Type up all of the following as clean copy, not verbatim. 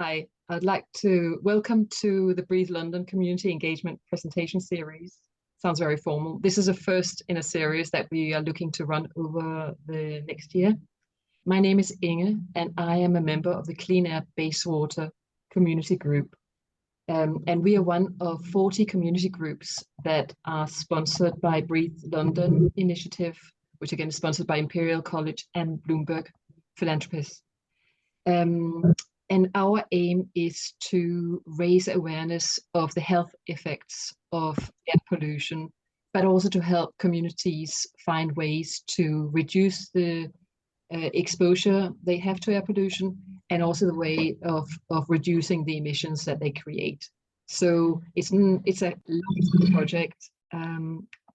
Hi, I'd like to welcome to the Breathe London Community Engagement Presentation Series. Sounds very formal. This is a first in a series that we are looking to run over the next year. My name is Inge, and I am a member of the Clean Air Basewater Community Group. And we are one of 40 community groups that are sponsored by Breathe London Initiative, which again is sponsored by Imperial College and Bloomberg Philanthropies. And our aim is to raise awareness of the health effects of air pollution, but also to help communities find ways to reduce the exposure they have to air pollution, and also the way of reducing the emissions that they create. So it's a long project,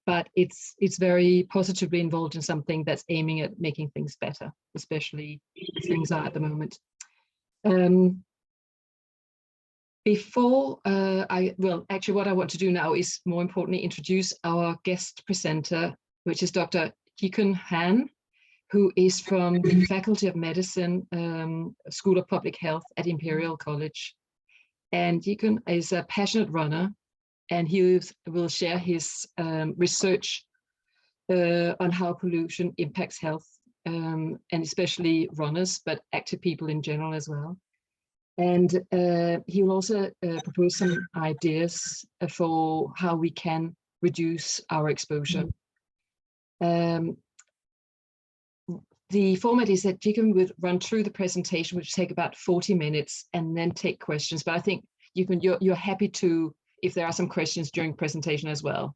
but it's very positively involved in something that's aiming at making things better, especially as things are at the moment. Before actually what I want to do now is more importantly introduce our guest presenter, which is Dr. Hikun Han, who is from the Faculty of Medicine, School of Public Health at Imperial College. And Hikun is a passionate runner, and he will share his research on how pollution impacts health, and especially runners, but active people in general as well. And he will also propose some ideas for how we can reduce our exposure. The format is that Hikun will run through the presentation, which will take about 40 minutes, and then take questions. But I think you're happy to, if there are some questions during presentation as well.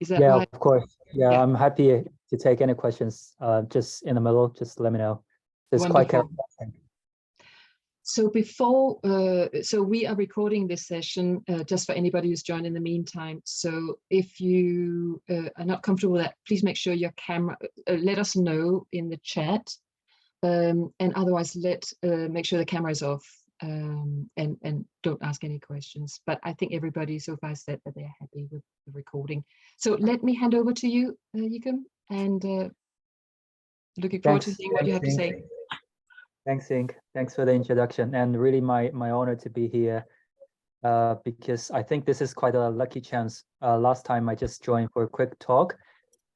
Is that right? Of course. Yeah, I'm happy to take any questions. Just in the middle, just let me know. It's quite careful. So so we are recording this session just for anybody who's joined in the meantime. So if you are not comfortable with that, please make sure your camera, let us know in the chat, and otherwise make sure the camera is off, and don't ask any questions. But I think everybody so far said that they're happy with the recording. So let me hand over to you, Hikun, and looking forward to seeing what you have to say. Thanks, Inge. Thanks for the introduction, and really my honor to be here, because I think this is quite a lucky chance. Last time I just joined for a quick talk,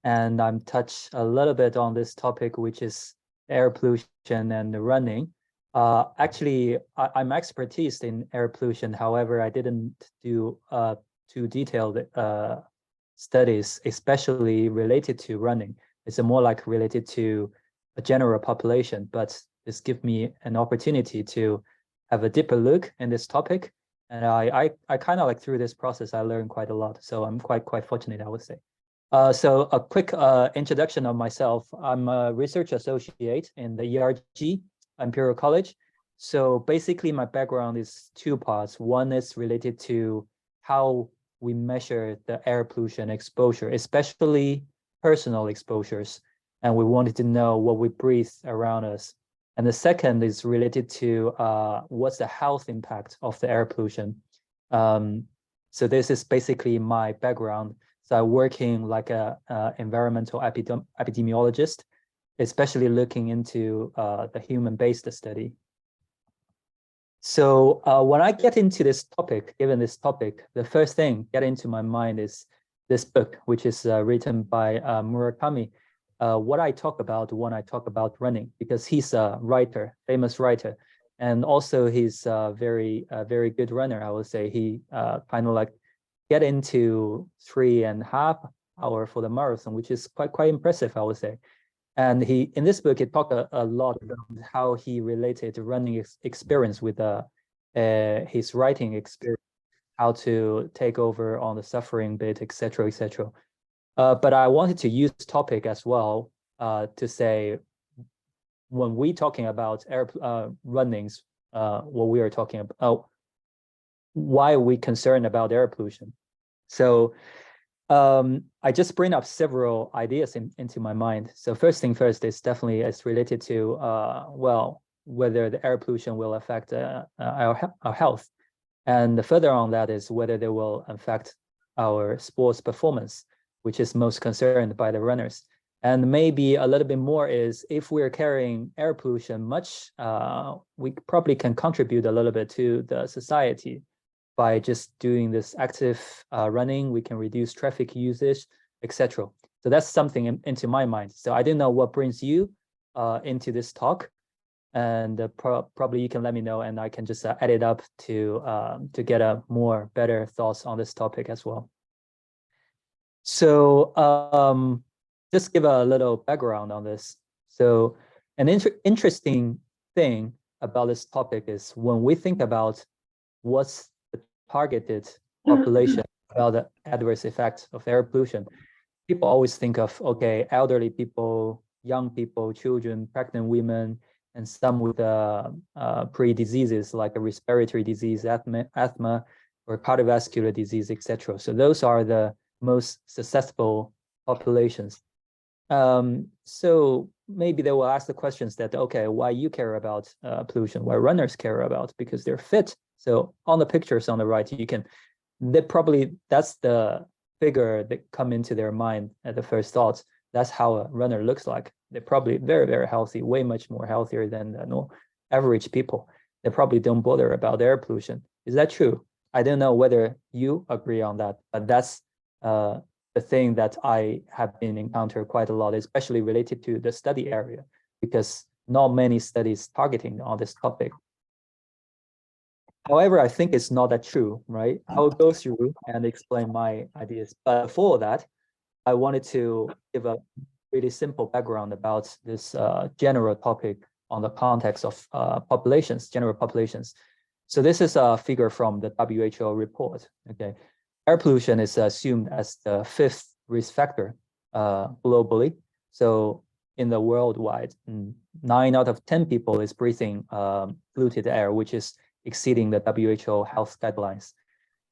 and I'm touched a little bit on this topic, which is air pollution and running. Actually, I'm expertise in air pollution. However, I didn't do too detailed studies, especially related to running. It's more like related to a general population, but this gives me an opportunity to have a deeper look in this topic. And I kind of like through this process, I learned quite a lot. So I'm quite fortunate, I would say. So a quick introduction of myself. I'm a research associate in the ERG, Imperial College. So basically my background is two parts. One is related to how we measure the air pollution exposure, especially personal exposures. And we wanted to know what we breathe around us. And the second is related to what's the health impact of the air pollution. So this is basically my background. So I'm working like a environmental epidemiologist, especially looking into the human-based study. So when I get into this topic, given this topic, the first thing get into my mind is this book, which is written by Murakami. What I talk about when I talk about running, because he's a writer, famous writer, and also he's a very good runner. I would say he kind of like get into 3.5 hours for the marathon, which is quite impressive, I would say. And he in this book he talked a lot about how he related running experience with his writing experience, how to take over on the suffering bit, etc., etc. But I wanted to use topic as well to say, when we talking about air runnings, what we are talking about, why are we concerned about air pollution? So I just bring up several ideas into my mind. So first thing first is definitely it's related to whether the air pollution will affect our health, and further on that is whether they will affect our sports performance, which is most concerned by the runners. And maybe a little bit more is if we're carrying air pollution much, we probably can contribute a little bit to the society by just doing this active running. We can reduce traffic usage, etc. So that's something into my mind. So I don't know what brings you into this talk, and probably you can let me know, and I can just add it up to get a more better thoughts on this topic as well. So just give a little background on this. So an interesting thing about this topic is when we think about what's the targeted population about the adverse effects of air pollution, people always think of, okay, elderly people, young people, children, pregnant women, and some with pre-diseases like a respiratory disease, asthma, or cardiovascular disease, etc. So those are the most susceptible populations. So maybe they will ask the questions that, okay, why you care about pollution, why runners care about, because they're fit. So on the pictures on the right, that's the figure that come into their mind at the first thoughts. That's how a runner looks like. They're probably very, very healthy, way much more healthier than the average people. They probably don't bother about air pollution. Is that true? I don't know whether you agree on that, but that's the thing that I have been encountered quite a lot, especially related to the study area, because not many studies targeting on this topic. However, I think it's not that true, right? I will go through and explain my ideas. But before that, I wanted to give a really simple background about this general topic on the context of populations, general populations. So this is a figure from the WHO report, okay? Air pollution is assumed as the 5th risk factor globally. So in the worldwide, 9 out of 10 people is breathing polluted air, which is exceeding the WHO health guidelines.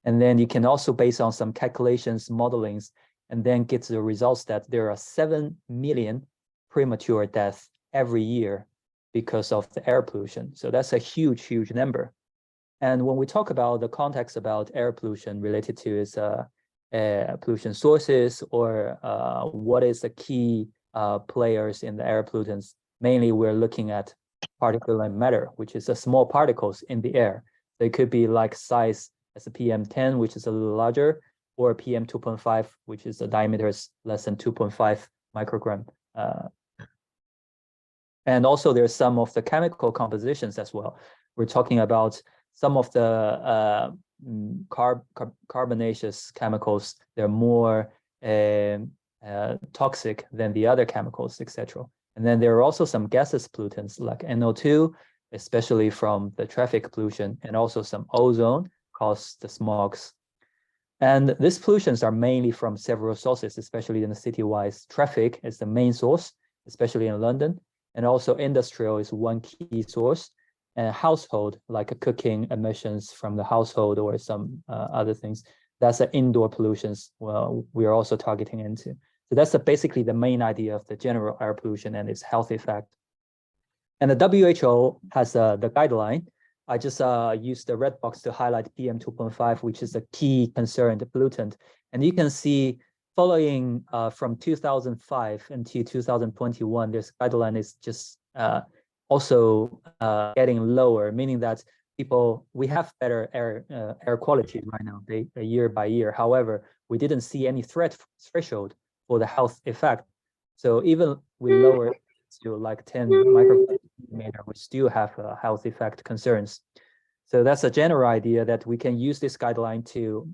And then you can also, based on some calculations, modelings, and then get the results that there are 7 million premature deaths every year because of the air pollution. So that's a huge, huge number. And when we talk about the context about air pollution related to its pollution sources or what is the key players in the air pollutants, mainly we're looking at particulate matter, which is the small particles in the air. They could be like size as a PM10, which is a little larger, or PM 2.5, which is the diameter is less than 2.5 microgram. And also there's some of the chemical compositions as well. We're talking about some of the carbonaceous chemicals. They're more toxic than the other chemicals, etc. And then there are also some gaseous pollutants like NO2, especially from the traffic pollution, and also some ozone caused the smogs. And these pollutions are mainly from several sources, especially in the city-wise. Traffic is the main source, especially in London, and also industrial is one key source. And household, like cooking emissions from the household or some other things, that's the indoor pollutions. Well, we are also targeting into. So that's basically the main idea of the general air pollution and its health effect. And the WHO has the guideline. I just used the red box to highlight PM 2.5, which is a key concern, the pollutant. And you can see following from 2005 until 2021, this guideline is just also getting lower, meaning that we have better air quality right now, year by year. However, we didn't see any threshold for the health effect. So even we lower it to like 10 microgram, we still have health effect concerns. So that's a general idea that we can use this guideline to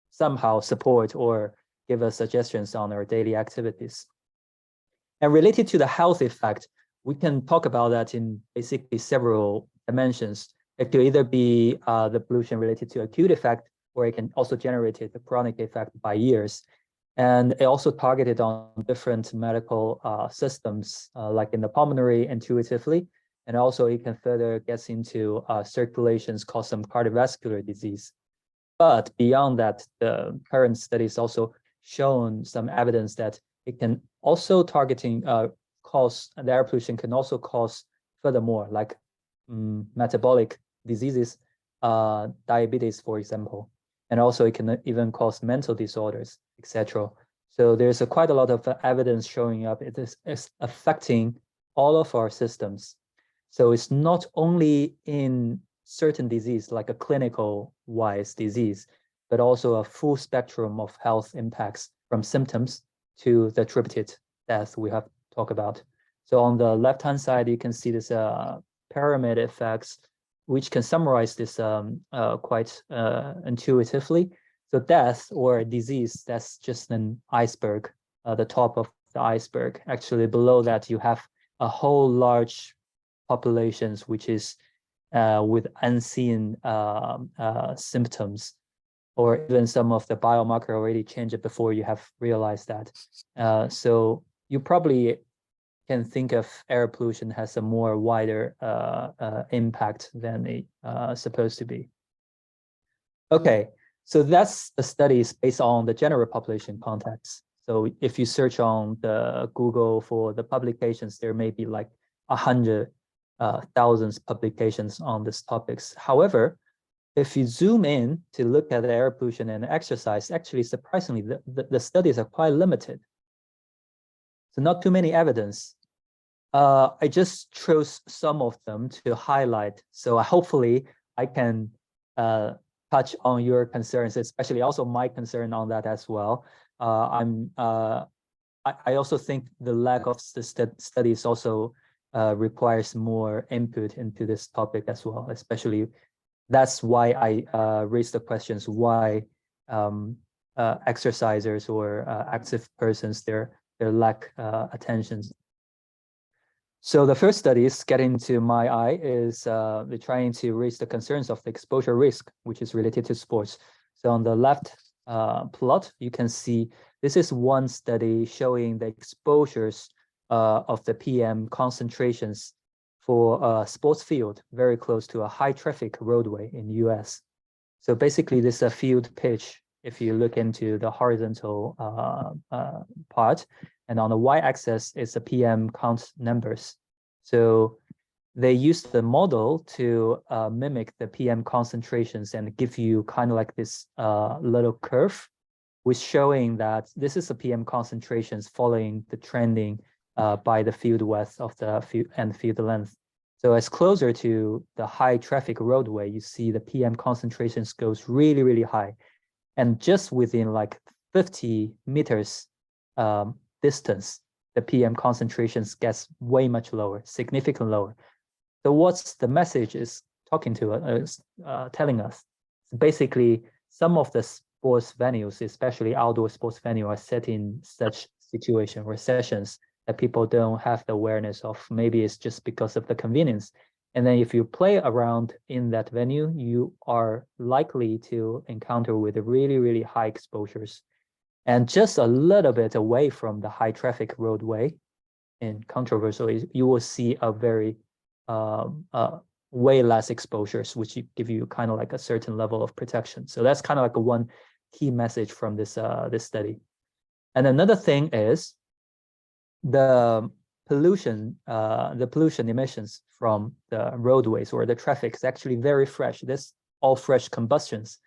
somehow support or give us suggestions on our daily activities. And related to the health effect, we can talk about that in basically several dimensions. It could either be the pollution related to acute effect, or it can also generate the chronic effect by years. And it also targeted on different medical systems, like in the pulmonary intuitively. And also it can further get into circulations, cause some cardiovascular disease. But beyond that, the current studies also shown some evidence that it can also targeting cause, the air pollution can also cause furthermore, like metabolic diseases, diabetes, for example. And also it can even cause mental disorders, etc. So there's quite a lot of evidence showing up. It is affecting all of our systems. So it's not only in certain disease, like a clinical wise disease, but also a full spectrum of health impacts from symptoms to the attributed death we have talked about. So on the left-hand side, you can see this pyramid effects, which can summarize this quite intuitively. So death or disease, that's just an iceberg, the top of the iceberg. Actually, below that, you have a whole large populations, which is with unseen symptoms, or even some of the biomarker already changed before you have realized that. So you probably can think of air pollution has a more wider impact than it supposed to be. Okay, so that's the studies based on the general population context. So if you search on the Google for the publications, there may be like 100,000 publications on these topics. However, if you zoom in to look at air pollution and exercise, actually, surprisingly, the studies are quite limited. So not too many evidence. I just chose some of them to highlight. So hopefully I can touch on your concerns, especially also my concern on that as well. I also think the lack of the studies also requires more input into this topic as well, especially that's why I raised the questions why exercisers or active persons their lack attention. So the first studies getting to my eye is they're trying to raise the concerns of the exposure risk, which is related to sports. So on the left plot, you can see this is one study showing the exposures of the PM concentrations for a sports field very close to a high traffic roadway in US. So basically this is a field pitch if you look into the horizontal part, and on the y-axis is the PM count numbers. So they used the model to mimic the PM concentrations and give you kind of like this little curve, which showing that this is the PM concentrations following the trending by the field width of the field and field length. So as closer to the high traffic roadway, you see the PM concentrations goes really, really high. And just within like 50 meters distance, the PM concentrations gets way much lower, significantly lower. So what's the message is talking to us, telling us? Basically, some of the sports venues, especially outdoor sports venues, are set in such situation or sessions that people don't have the awareness of. Maybe it's just because of the convenience. And then if you play around in that venue, you are likely to encounter with really, really high exposures. And just a little bit away from the high traffic roadway, in controversially, you will see a very way less exposures, which give you kind of like a certain level of protection. So that's kind of like a one key message from this this study. And another thing is the pollution emissions from the roadways or the traffic is actually very fresh. This all fresh combustions.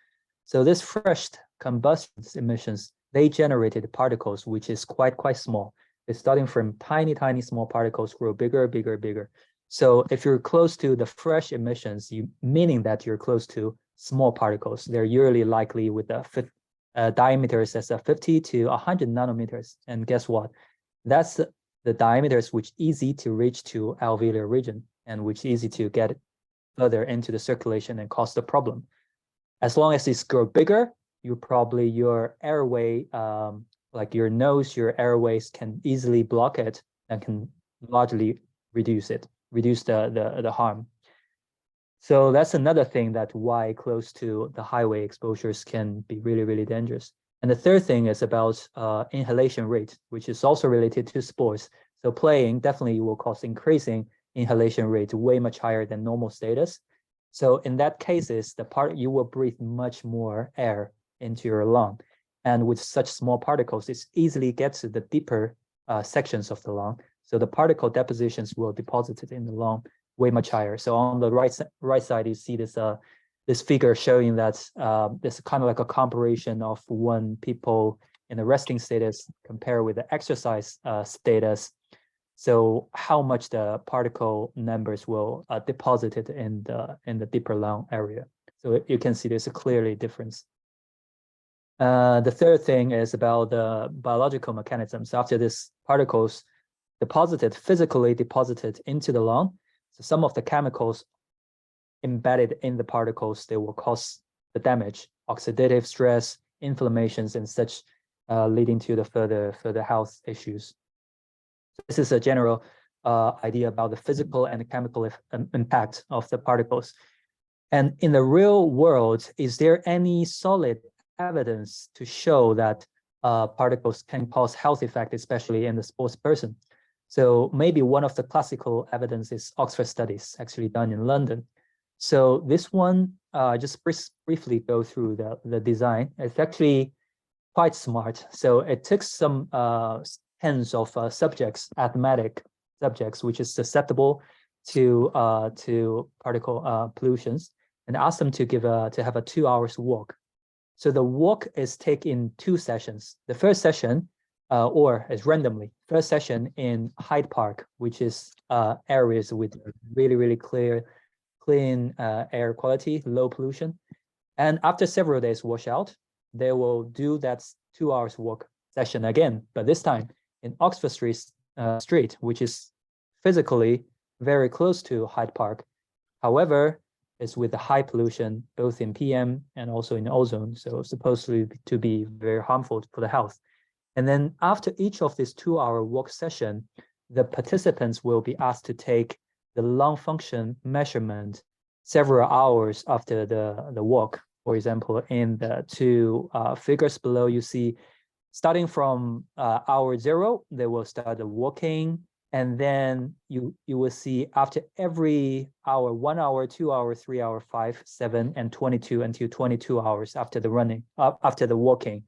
So this fresh combustion emissions, they generated particles, which is quite small. It's starting from tiny small particles, grow bigger. So if you're close to the fresh emissions, meaning that you're close to small particles, they're usually likely with the diameters as 50 to 100 nanometers. And guess what? That's the diameters which easy to reach to alveolar region and which easy to get further into the circulation and cause the problem. As long as it's grow bigger, your airway, like your nose, your airways can easily block it and can largely reduce the harm. So that's another thing that why close to the highway exposures can be really, really dangerous. And the third thing is about inhalation rate, which is also related to sports. So playing definitely will cause increasing inhalation rate way much higher than normal status. So in that cases, you will breathe much more air into your lung. And with such small particles, it easily gets to the deeper sections of the lung. So the particle depositions will deposit in the lung way much higher. So on the right side, you see this this figure showing that this kind of like a comparison of when people in the resting status compared with the exercise status. So how much the particle numbers will deposited in the deeper lung area. So you can see there's a clearly difference. The third thing is about the biological mechanisms. After these particles physically deposited into the lung, so some of the chemicals embedded in the particles, they will cause the damage, oxidative stress, inflammations, and such, leading to the further health issues. This is a general idea about the physical and chemical impact of the particles. And in the real world, is there any solid evidence to show that particles can cause health effect, especially in the sports person? So maybe one of the classical evidence is Oxford studies, actually done in London. So this one, just briefly go through the design. It's actually quite smart. So it took some tens of subjects, asthmatic subjects, which is susceptible to particle pollutions, and asked them to have a 2 hours walk. So the walk is taken in 2 sessions. The first session, or is randomly, first session in Hyde Park, which is areas with really clean air quality, low pollution. And after several days washout, they will do that 2 hours walk session again, but this time in Oxford Street, which is physically very close to Hyde Park. However, it's with the high pollution, both in PM and also in ozone, so supposedly to be very harmful for the health. And then after each of this 2 hour walk session, the participants will be asked to take the lung function measurement several hours after the walk. For example, in the 2 figures below, you see starting from hour 0, they will start walking, and then you will see after every hour, 1 hour, 2 hour, 3 hour, 5, 7, and 22 until 22 hours after the running, after the walking,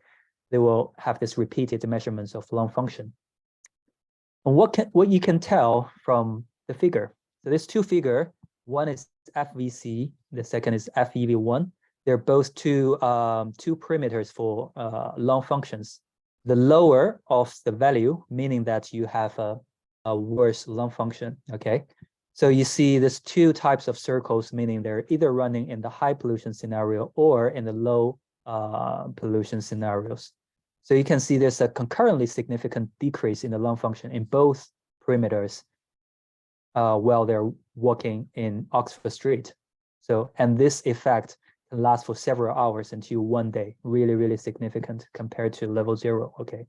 they will have this repeated measurements of lung function. And what you can tell from the figure. So there's 2 figures. One is FVC, the second is FEV1. They're both two parameters for lung functions. The lower of the value, meaning that you have a worse lung function, okay? So you see there's 2 types of circles, meaning they're either running in the high pollution scenario or in the low pollution scenarios. So you can see there's a concurrently significant decrease in the lung function in both perimeters while they're walking in Oxford Street. So, and this effect can last for several hours until 1 day, really significant compared to level 0, okay?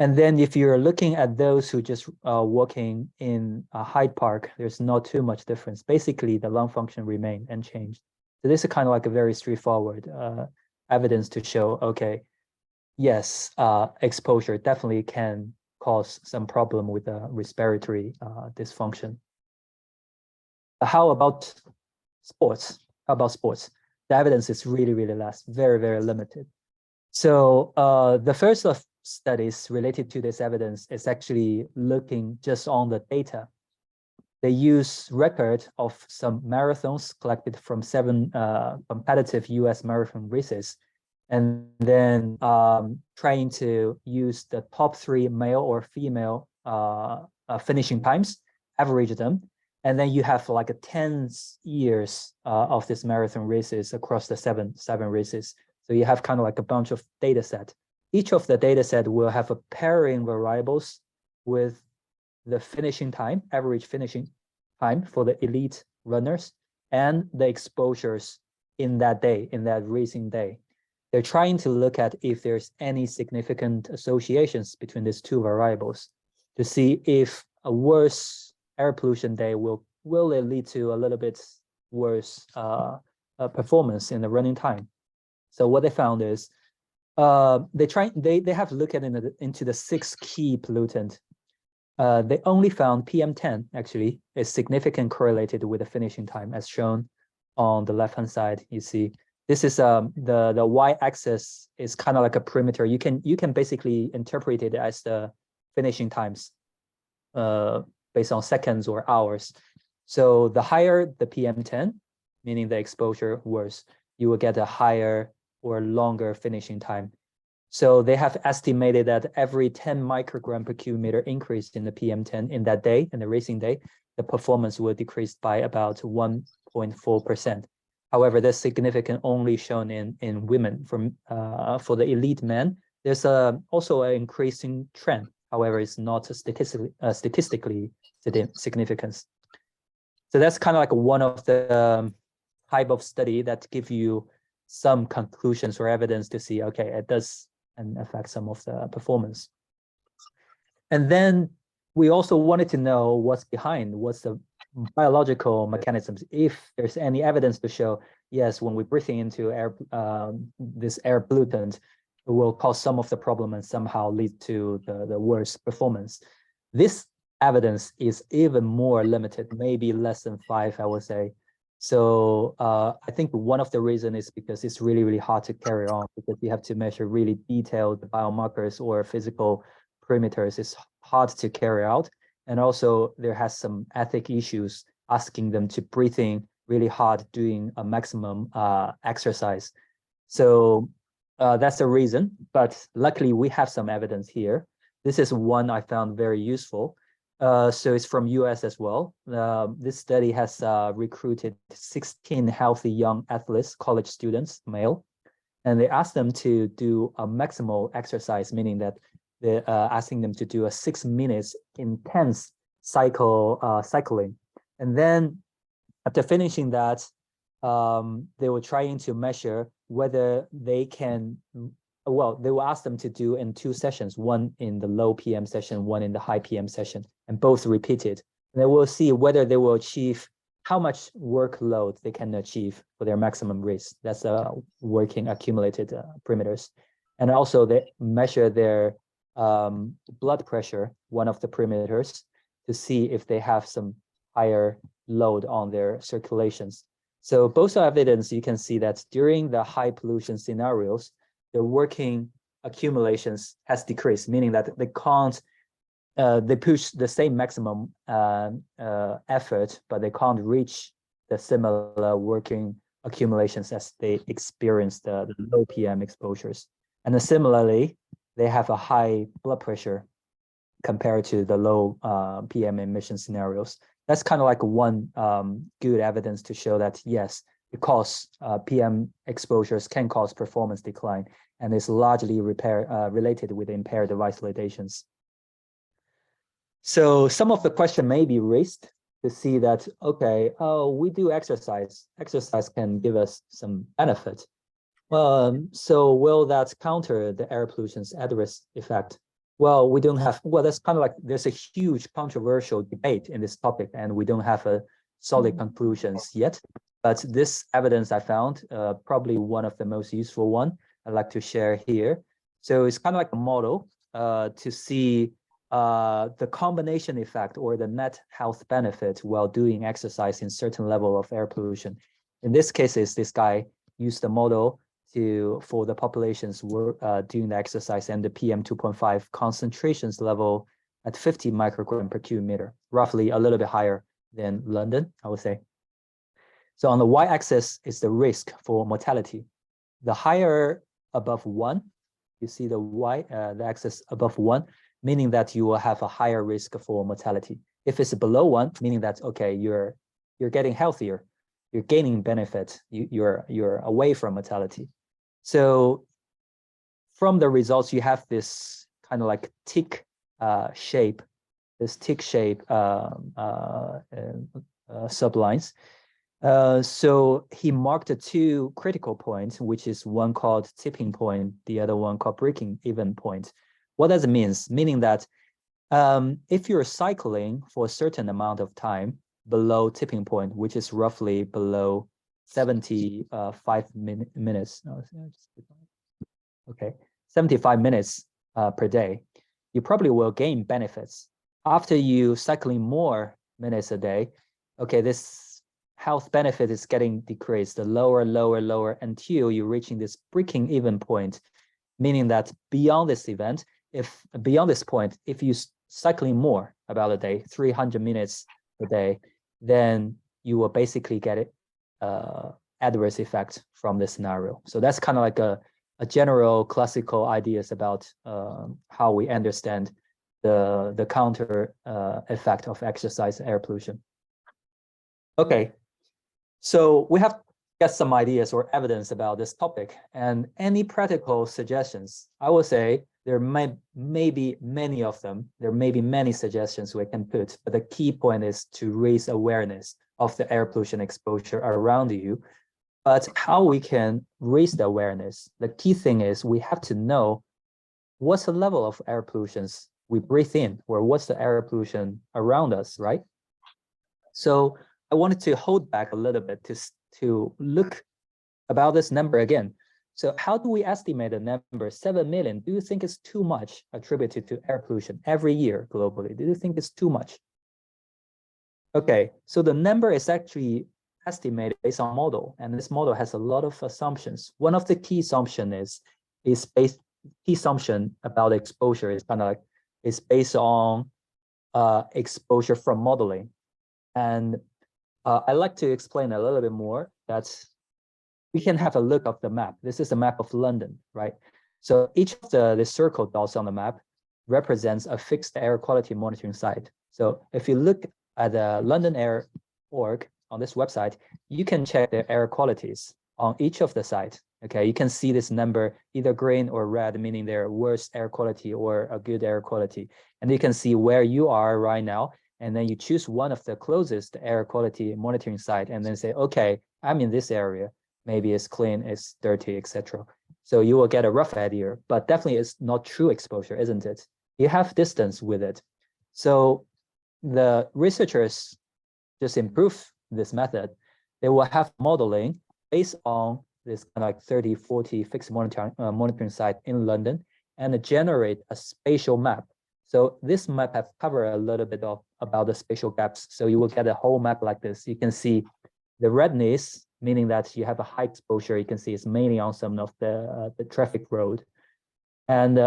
And then if you're looking at those who just walking in Hyde Park, there's not too much difference. Basically, the lung function remained unchanged. So this is kind of like a very straightforward evidence to show, okay, yes, exposure definitely can cause some problem with the respiratory dysfunction. How about sports? How about sports? The evidence is really less, very limited. So the first of studies related to this evidence is actually looking just on the data. They use record of some marathons collected from 7 competitive US marathon races, and then trying to use the top 3 male or female finishing times, average them, and then you have like a 10 years of this marathon races across the seven races. So you have kind of like a bunch of data set. Each of the data set will have a pairing variables with the finishing time, average finishing time for the elite runners, and the exposures in that day, in that racing day. They're trying to look at if there's any significant associations between these 2 variables to see if a worse air pollution day will it lead to a little bit worse performance in the running time. So what they found is they have looked at into the 6 key pollutant. They only found PM10 actually is significantly correlated with the finishing time, as shown on the left-hand side. You see, this is the y-axis is kind of like a perimeter. You can basically interpret it as the finishing times based on seconds or hours. So the higher the PM10, meaning the exposure worse, you will get a higher or longer finishing time. So they have estimated that every 10 microgram per cubic meter increase in the PM10 in that day, in the racing day, the performance will decrease by about 1.4%. However, that's significant only shown in women. For the elite men, there's also an increasing trend. However, it's not statistically significant. So that's kind of like one of the type of study that give you some conclusions or evidence to see, okay, it does affect some of the performance. And then we also wanted to know what's the biological mechanisms, if there's any evidence to show, yes, when we're breathing into air, this air pollutant, it will cause some of the problem and somehow lead to the worst performance. This evidence is even more limited, maybe less than 5, I would say. So I think one of the reasons is because it's really, really hard to carry on, because you have to measure really detailed biomarkers or physical parameters. It's hard to carry out. And also there has some ethic issues asking them to breathe in really hard doing a maximum exercise. So that's the reason, but luckily we have some evidence here. This is one I found very useful. So it's from US as well. This study has recruited 16 healthy young athletes, college students, male, and they asked them to do a maximal exercise, meaning that they're asking them to do a 6 minutes intense cycling. And then after finishing that, they were trying to measure whether they can, well, they will ask them to do in 2 sessions, one in the low PM session, one in the high PM session, and both repeated. And they will see whether they will achieve how much workload they can achieve for their maximum risk. That's working accumulated parameters. And also they measure their blood pressure, one of the parameters, to see if they have some higher load on their circulations. So both are evidence. You can see that during the high pollution scenarios, their working accumulations has decreased, meaning that they can't, they push the same maximum effort, but they can't reach the similar working accumulations as they experience the low PM exposures. And then similarly, they have a high blood pressure compared to the low PM emission scenarios. That's kind of like one good evidence to show that, yes, because PM exposures can cause performance decline, and is largely related with impaired device validations. So some of the question may be raised to see that, okay, oh, we do exercise. Exercise can give us some benefit. So will that counter the air pollution's adverse effect? Well, we don't have, well, that's kind of like, there's a huge controversial debate in this topic, and we don't have a solid conclusions yet. But this evidence I found, probably one of the most useful one I'd like to share here. So it's kind of like a model to see the combination effect or the net health benefit while doing exercise in certain level of air pollution. In this case, this guy used the model for the populations were doing the exercise and the PM 2.5 concentrations level at 50 microgram per cubic meter, roughly a little bit higher than London, I would say. So on the y-axis is the risk for mortality. The higher above 1, you see the axis above 1, meaning that you will have a higher risk for mortality. If it's below 1, meaning that, okay, you're getting healthier, you're gaining benefit, you're away from mortality. So from the results, you have this kind of like tick shape, this tick shape sublines. So he marked 2 critical points, which is one called tipping point, the other one called breaking even point. What does it mean? Meaning that if you're cycling for a certain amount of time below tipping point, which is roughly below 75 minutes. Okay, 75 minutes per day, you probably will gain benefits. After you cycling more minutes a day, okay, this health benefit is getting decreased, lower until you're reaching this breaking even point, meaning that beyond this event, beyond this point, if you cycling more about a day, 300 minutes a day, then you will basically get it adverse effect from this scenario. So that's kind of like a general classical ideas about how we understand the counter effect of exercise air pollution. Okay, so we have get some ideas or evidence about this topic, and any practical suggestions. I will say there may be many of them. There may be many suggestions we can put, but the key point is to raise awareness of the air pollution exposure around you. But how we can raise the awareness, the key thing is we have to know what's the level of air pollutions we breathe in, or what's the air pollution around us, right? So I wanted to hold back a little bit to look about this number again. So how do we estimate the number 7 million? Do you think it's too much attributed to air pollution every year globally? Do you think it's too much? Okay, so the number is actually estimated based on model, and this model has a lot of assumptions. One of the key assumption key assumption about exposure is kind of like it's based on exposure from modeling. And I'd like to explain a little bit more. That we can have a look of the map. This is a map of London, right? So each of the circle dots on the map represents a fixed air quality monitoring site. So if you look at the London Air Org on this website, you can check the air qualities on each of the sites. Okay, you can see this number either green or red, meaning they're worst air quality or a good air quality. And you can see where you are right now. And then you choose one of the closest air quality monitoring site and then say, okay, I'm in this area. Maybe it's clean, it's dirty, etc. So you will get a rough idea, but definitely it's not true exposure, isn't it? You have distance with it. So the researchers just improve this method. They will have modeling based on this kind of like 30, 40 fixed monitoring site in London and generate a spatial map. So this map have covered a little bit about the spatial gaps. So you will get a whole map like this. You can see the redness, meaning that you have a high exposure. You can see it's mainly on some of the traffic road. And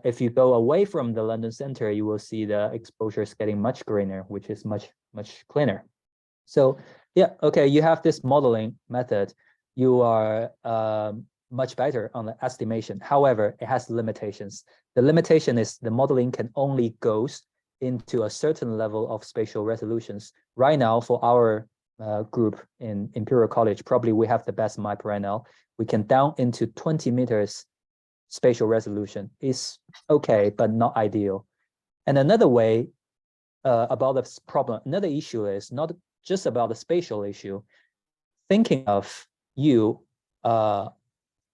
if you go away from the London center, you will see the exposure is getting much greener, which is much cleaner. So yeah, okay, you have this modeling method. You are much better on the estimation. However, it has limitations. The limitation is the modeling can only goes into a certain level of spatial resolutions. Right now, for our group in Imperial College, probably we have the best map right now. We can down into 20 meters spatial resolution. Is okay, but not ideal. And another way about this problem, another issue is not just about the spatial issue. Thinking of you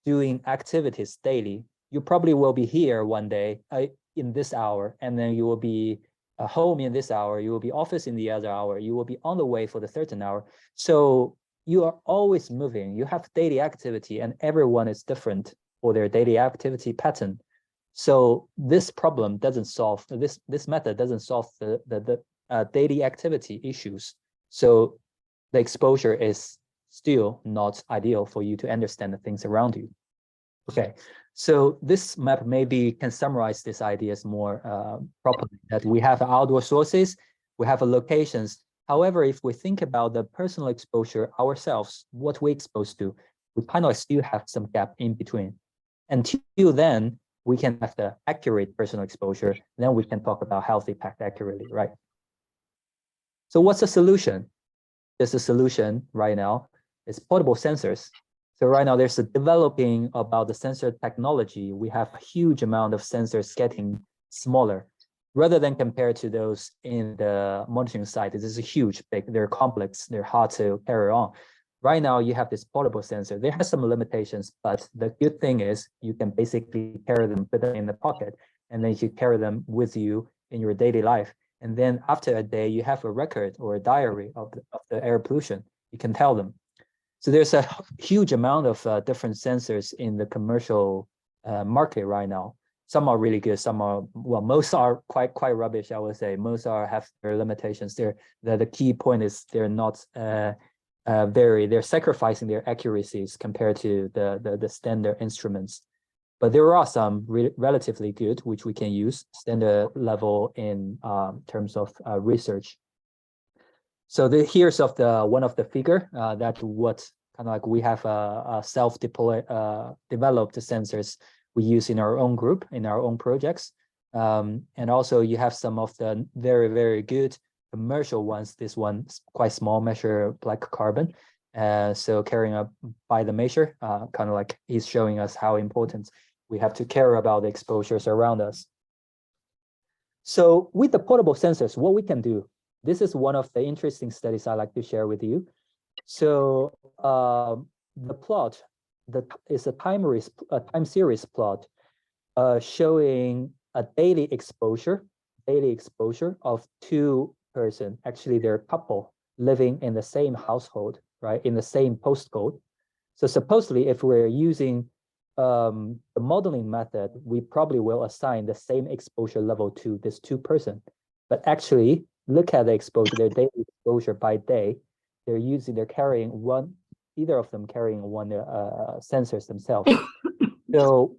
doing activities daily, you probably will be here one day in this hour, and then you will be home in this hour, you will be office in the other hour, you will be on the way for the certain hour. So you are always moving, you have daily activity, and everyone is different for their daily activity pattern. So this problem doesn't solve, this method doesn't solve the daily activity issues. So the exposure is still not ideal for you to understand the things around you. Okay, so this map maybe can summarize these ideas more properly, that we have outdoor sources, we have locations. However, if we think about the personal exposure ourselves, what we exposed to, we kind of still have some gap in between. Until then, we can have the accurate personal exposure, then we can talk about health impact accurately, right? So what's the solution? There's a solution right now. It's portable sensors. So right now there's a developing about the sensor technology. We have a huge amount of sensors getting smaller. Rather than compared to those in the monitoring site, this is a huge, big, they're complex, they're hard to carry on. Right now you have this portable sensor. They have some limitations, but the good thing is you can basically carry them, put them in the pocket, and then you carry them with you in your daily life. And then after a day, you have a record or a diary of the air pollution. You can tell them. So there's a huge amount of different sensors in the commercial market right now. Some are really good. Some are, well, most are quite rubbish, I would say. Most have their limitations. The key point is they're not they're sacrificing their accuracies compared to the standard instruments. But there are some relatively good, which we can use standard level in terms of research. So here's one of the figure that what kind of like we have a self-deploy developed sensors we use in our own group, in our own projects. And also you have some of the very, very good commercial ones. This one's quite small, measure black carbon. So carrying up by the measure, kind of like he's showing us how important we have to care about the exposures around us. So with the portable sensors, what we can do, this is one of the interesting studies I like to share with you. So the plot is a time series plot showing a daily exposure of two person. Actually, they're a couple living in the same household, right? In the same postcode. So supposedly, if we're using the modeling method, we probably will assign the same exposure level to this two person. But actually, look at the exposure, their daily exposure by day. They're carrying one, either of them carrying one sensors themselves. So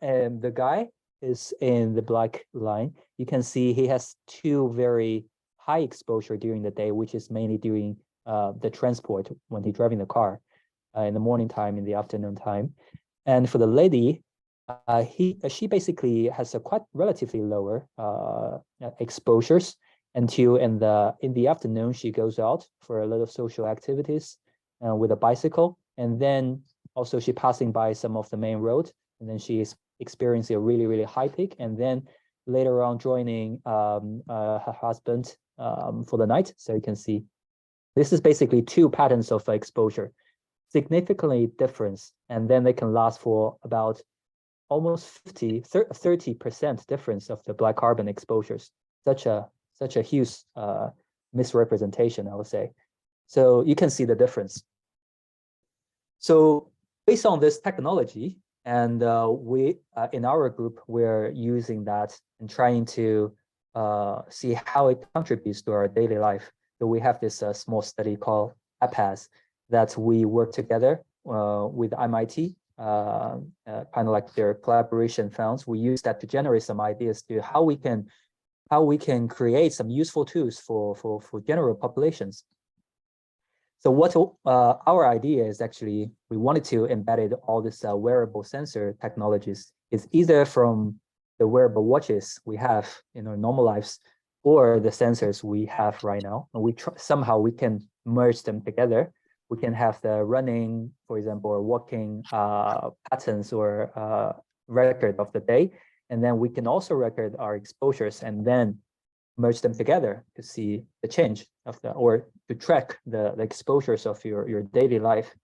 the guy is in the black line. You can see he has two very high exposure during the day, which is mainly during the transport when he's driving the car in the morning time, in the afternoon time. And for the lady, she basically has a quite relatively lower exposures until in the afternoon she goes out for a lot of social activities with a bicycle, and then also she passing by some of the main road, and then she is experiencing a really, really high peak, and then later on joining her husband for the night. So you can see this is basically two patterns of exposure, significantly different, and then they can last for about almost 30% difference of the black carbon exposures. Such a huge misrepresentation, I would say. So you can see the difference. So based on this technology, and we in our group, we're using that and trying to see how it contributes to our daily life. So we have this small study called APAS that we work together with MIT, kind of like their collaboration funds. We use that to generate some ideas to how we can create some useful tools for general populations. So what our idea is actually, we wanted to embed all this wearable sensor technologies is either from the wearable watches we have in our normal lives or the sensors we have right now. And somehow we can merge them together. We can have the running, for example, or walking patterns or record of the day. And then we can also record our exposures and then merge them together to see the change of or to track the exposures of your daily life.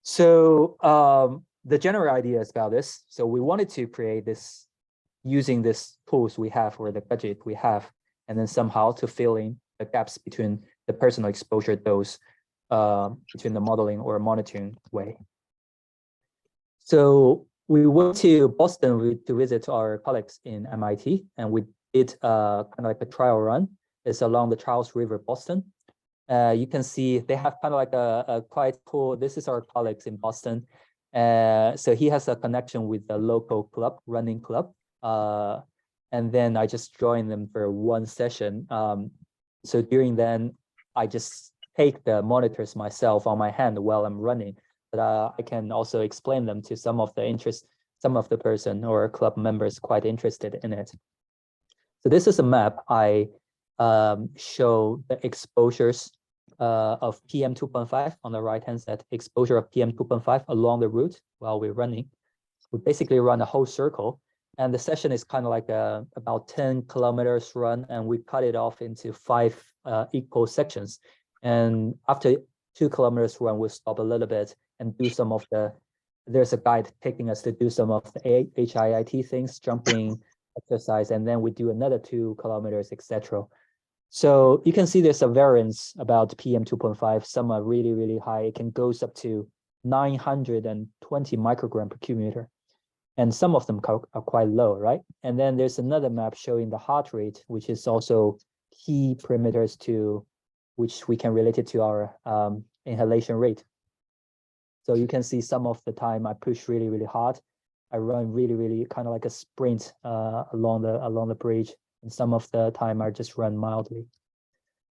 So the general idea is about this. So we wanted to create this using this tools we have or the budget we have, and then somehow to fill in the gaps between the personal exposure dose between the modeling or monitoring way. So we went to Boston to visit our colleagues in MIT, and we did kind of like a trial run. It's along the Charles River, Boston. You can see they have kind of like a quite cool, this is our colleagues in Boston. So he has a connection with the local club, running club. And then I just joined them for one session. So during then, I just take the monitors myself on my hand while I'm running. But I can also explain them to some of the person or club members quite interested in it. So this is a map I show the exposures of PM2.5 on the right-hand side, exposure of PM2.5 along the route while we're running. We basically run a whole circle, and the session is kind of like about 10 kilometers run, and we cut it off into 5 equal sections. And after 2 kilometers run, we'll stop a little bit and do some of there's a guide taking us to do some of the HIIT things, jumping, exercise, and then we do another 2 kilometers, etc. So you can see there's a variance about PM2.5. Some are really, really high. It can goes up to 920 microgram per cubic meter. And some of them are quite low, right? And then there's another map showing the heart rate, which is also key parameters to which we can relate it to our inhalation rate. So you can see some of the time I push really, really hard. I run really, really kind of like a sprint along the bridge. And some of the time I just run mildly.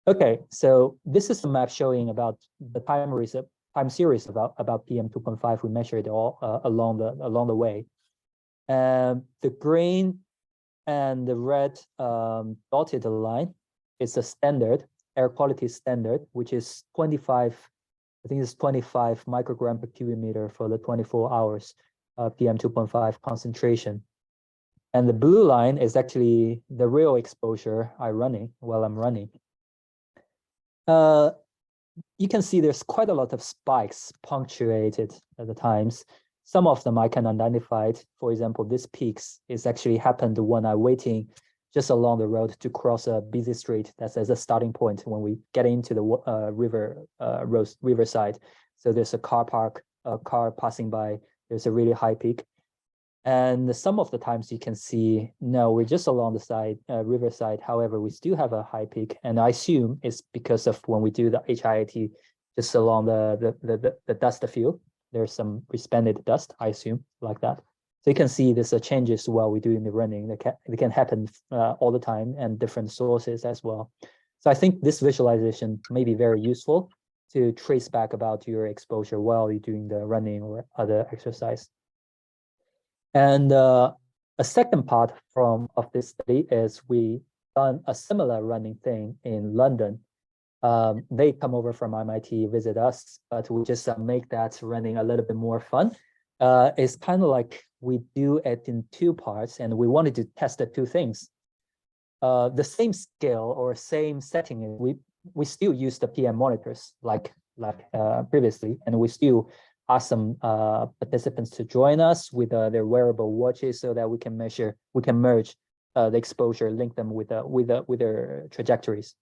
Okay, so this is a map showing about the time series about PM 2.5. We measured all along the way. The green and the red dotted line is a standard air quality standard, which is 25. I think it's 25 microgram per cubic meter for the 24 hours PM 2.5 concentration. And the blue line is actually the real exposure I'm running. You can see there's quite a lot of spikes punctuated at the times. Some of them I can identify. For example, this peaks is actually happened when I'm waiting just along the road to cross a busy street. That's as a starting point when we get into the riverside. So there's a car passing by. There's a really high peak. And some of the times you can see, no, we're just along the side, riverside. However, we still have a high peak. And I assume it's because of when we do the HIAT just along the dust field, there's some expanded dust, I assume, like that. So you can see there's changes while we're doing the running. They can happen all the time and different sources as well. So I think this visualization may be very useful to trace back about your exposure while you're doing the running or other exercise. And a second part of this study is we done a similar running thing in London. They come over from MIT, visit us, but we just make that running a little bit more fun. It's kind of like we do it in two parts, and we wanted to test the two things. The same scale or same setting, we still use the PM monitors like previously, and we still ask some participants to join us with their wearable watches so that we can merge the exposure, link them with their trajectories.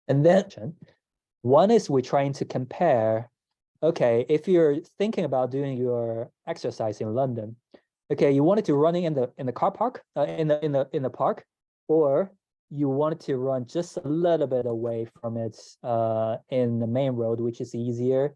And then one is we're trying to compare, okay, if you're thinking about doing your exercise in London, okay, you wanted to running in the car park, in the park, or you wanted to run just a little bit away from it in the main road, which is easier.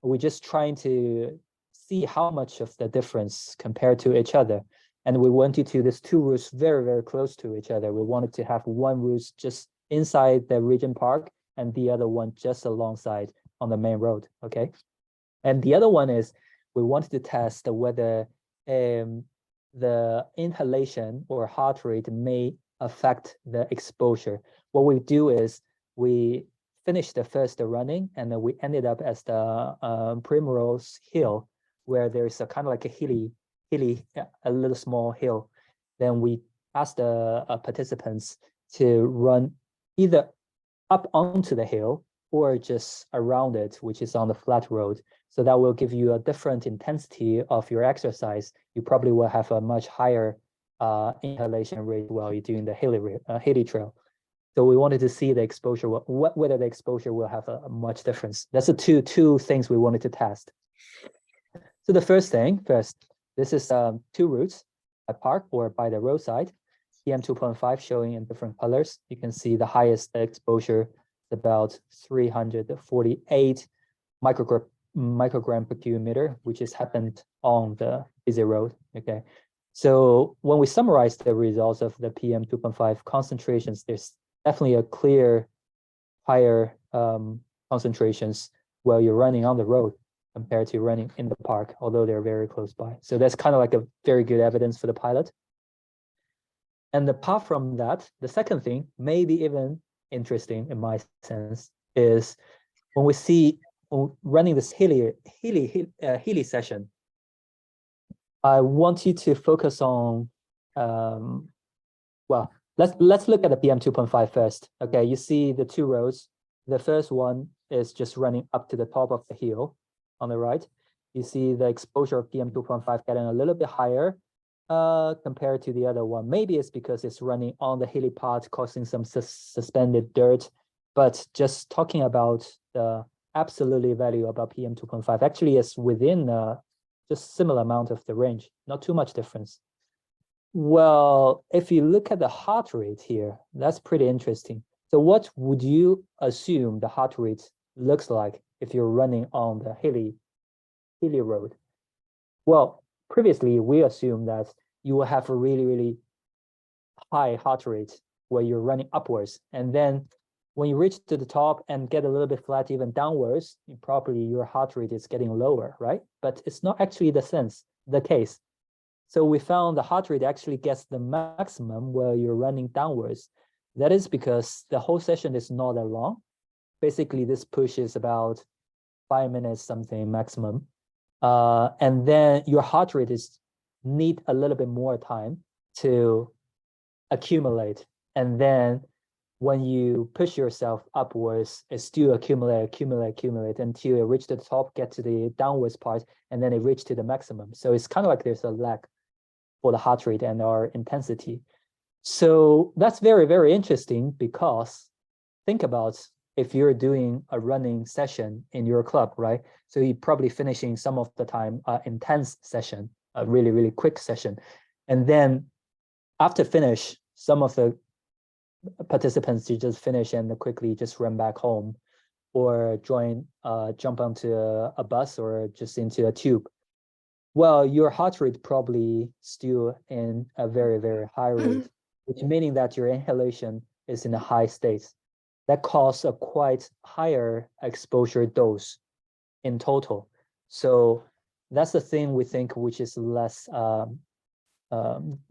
We're just trying to see how much of the difference compared to each other. And we wanted to these two routes very, very close to each other. We wanted to have one route just inside the Regent Park and the other one just alongside on the main road, okay? And the other one is we wanted to test whether the inhalation or heart rate may affect the exposure. What we do is we finished the first running and then we ended up as the Primrose Hill, where there's a kind of like a little small hill. Then we asked the participants to run either up onto the hill or just around it, which is on the flat road. So that will give you a different intensity of your exercise. You probably will have a much higher inhalation rate while you're doing the hilly trail. So we wanted to see the exposure, whether the exposure will have a much difference. That's the two things we wanted to test. So the first, this is two routes, a park or by the roadside, PM 2.5 showing in different colors. You can see the highest exposure is about 348 microgram per cubic meter, which is happened on the busy road, okay? So when we summarize the results of the PM 2.5 concentrations, there's definitely a clear higher concentrations while you're running on the road compared to running in the park, although they're very close by. So that's kind of like a very good evidence for the pilot. And apart from that, the second thing, maybe even interesting in my sense, is when we see running this hilly session, I want you to focus on, well, let's look at the PM 2.5 first. Okay, you see the two roads. The first one is just running up to the top of the hill on the right. You see the exposure of PM 2.5 getting a little bit higher compared to the other one. Maybe it's because it's running on the hilly part, causing some suspended dirt. But just talking about the absolute value about PM 2.5, actually is within just similar amount of the range, not too much difference. Well, if you look at the heart rate here, that's pretty interesting. So what would you assume the heart rate looks like if you're running on the hilly road? Well, previously we assumed that you will have a really high heart rate where you're running upwards. And then when you reach to the top and get a little bit flat, even downwards, probably your heart rate is getting lower, right? But it's not actually the case. So we found the heart rate actually gets the maximum while you're running downwards. That is because the whole session is not that long. Basically, this push is about 5 minutes something maximum. And then your heart rate need a little bit more time to accumulate. And then when you push yourself upwards, it still accumulate until it reach the top, get to the downwards part, and then it reach to the maximum. So it's kind of like there's a lag for the heart rate and our intensity. So that's very, very interesting, because think about if you're doing a running session in your club, right? So you're probably finishing some of the time intense session, a really, really quick session. And then after finish, some of the participants, you just finish and quickly just run back home, or jump onto a bus or just into a tube. Well, your heart rate probably still in a very, very high rate, which meaning that your inhalation is in a high state. That causes a quite higher exposure dose in total. So that's the thing we think which is less,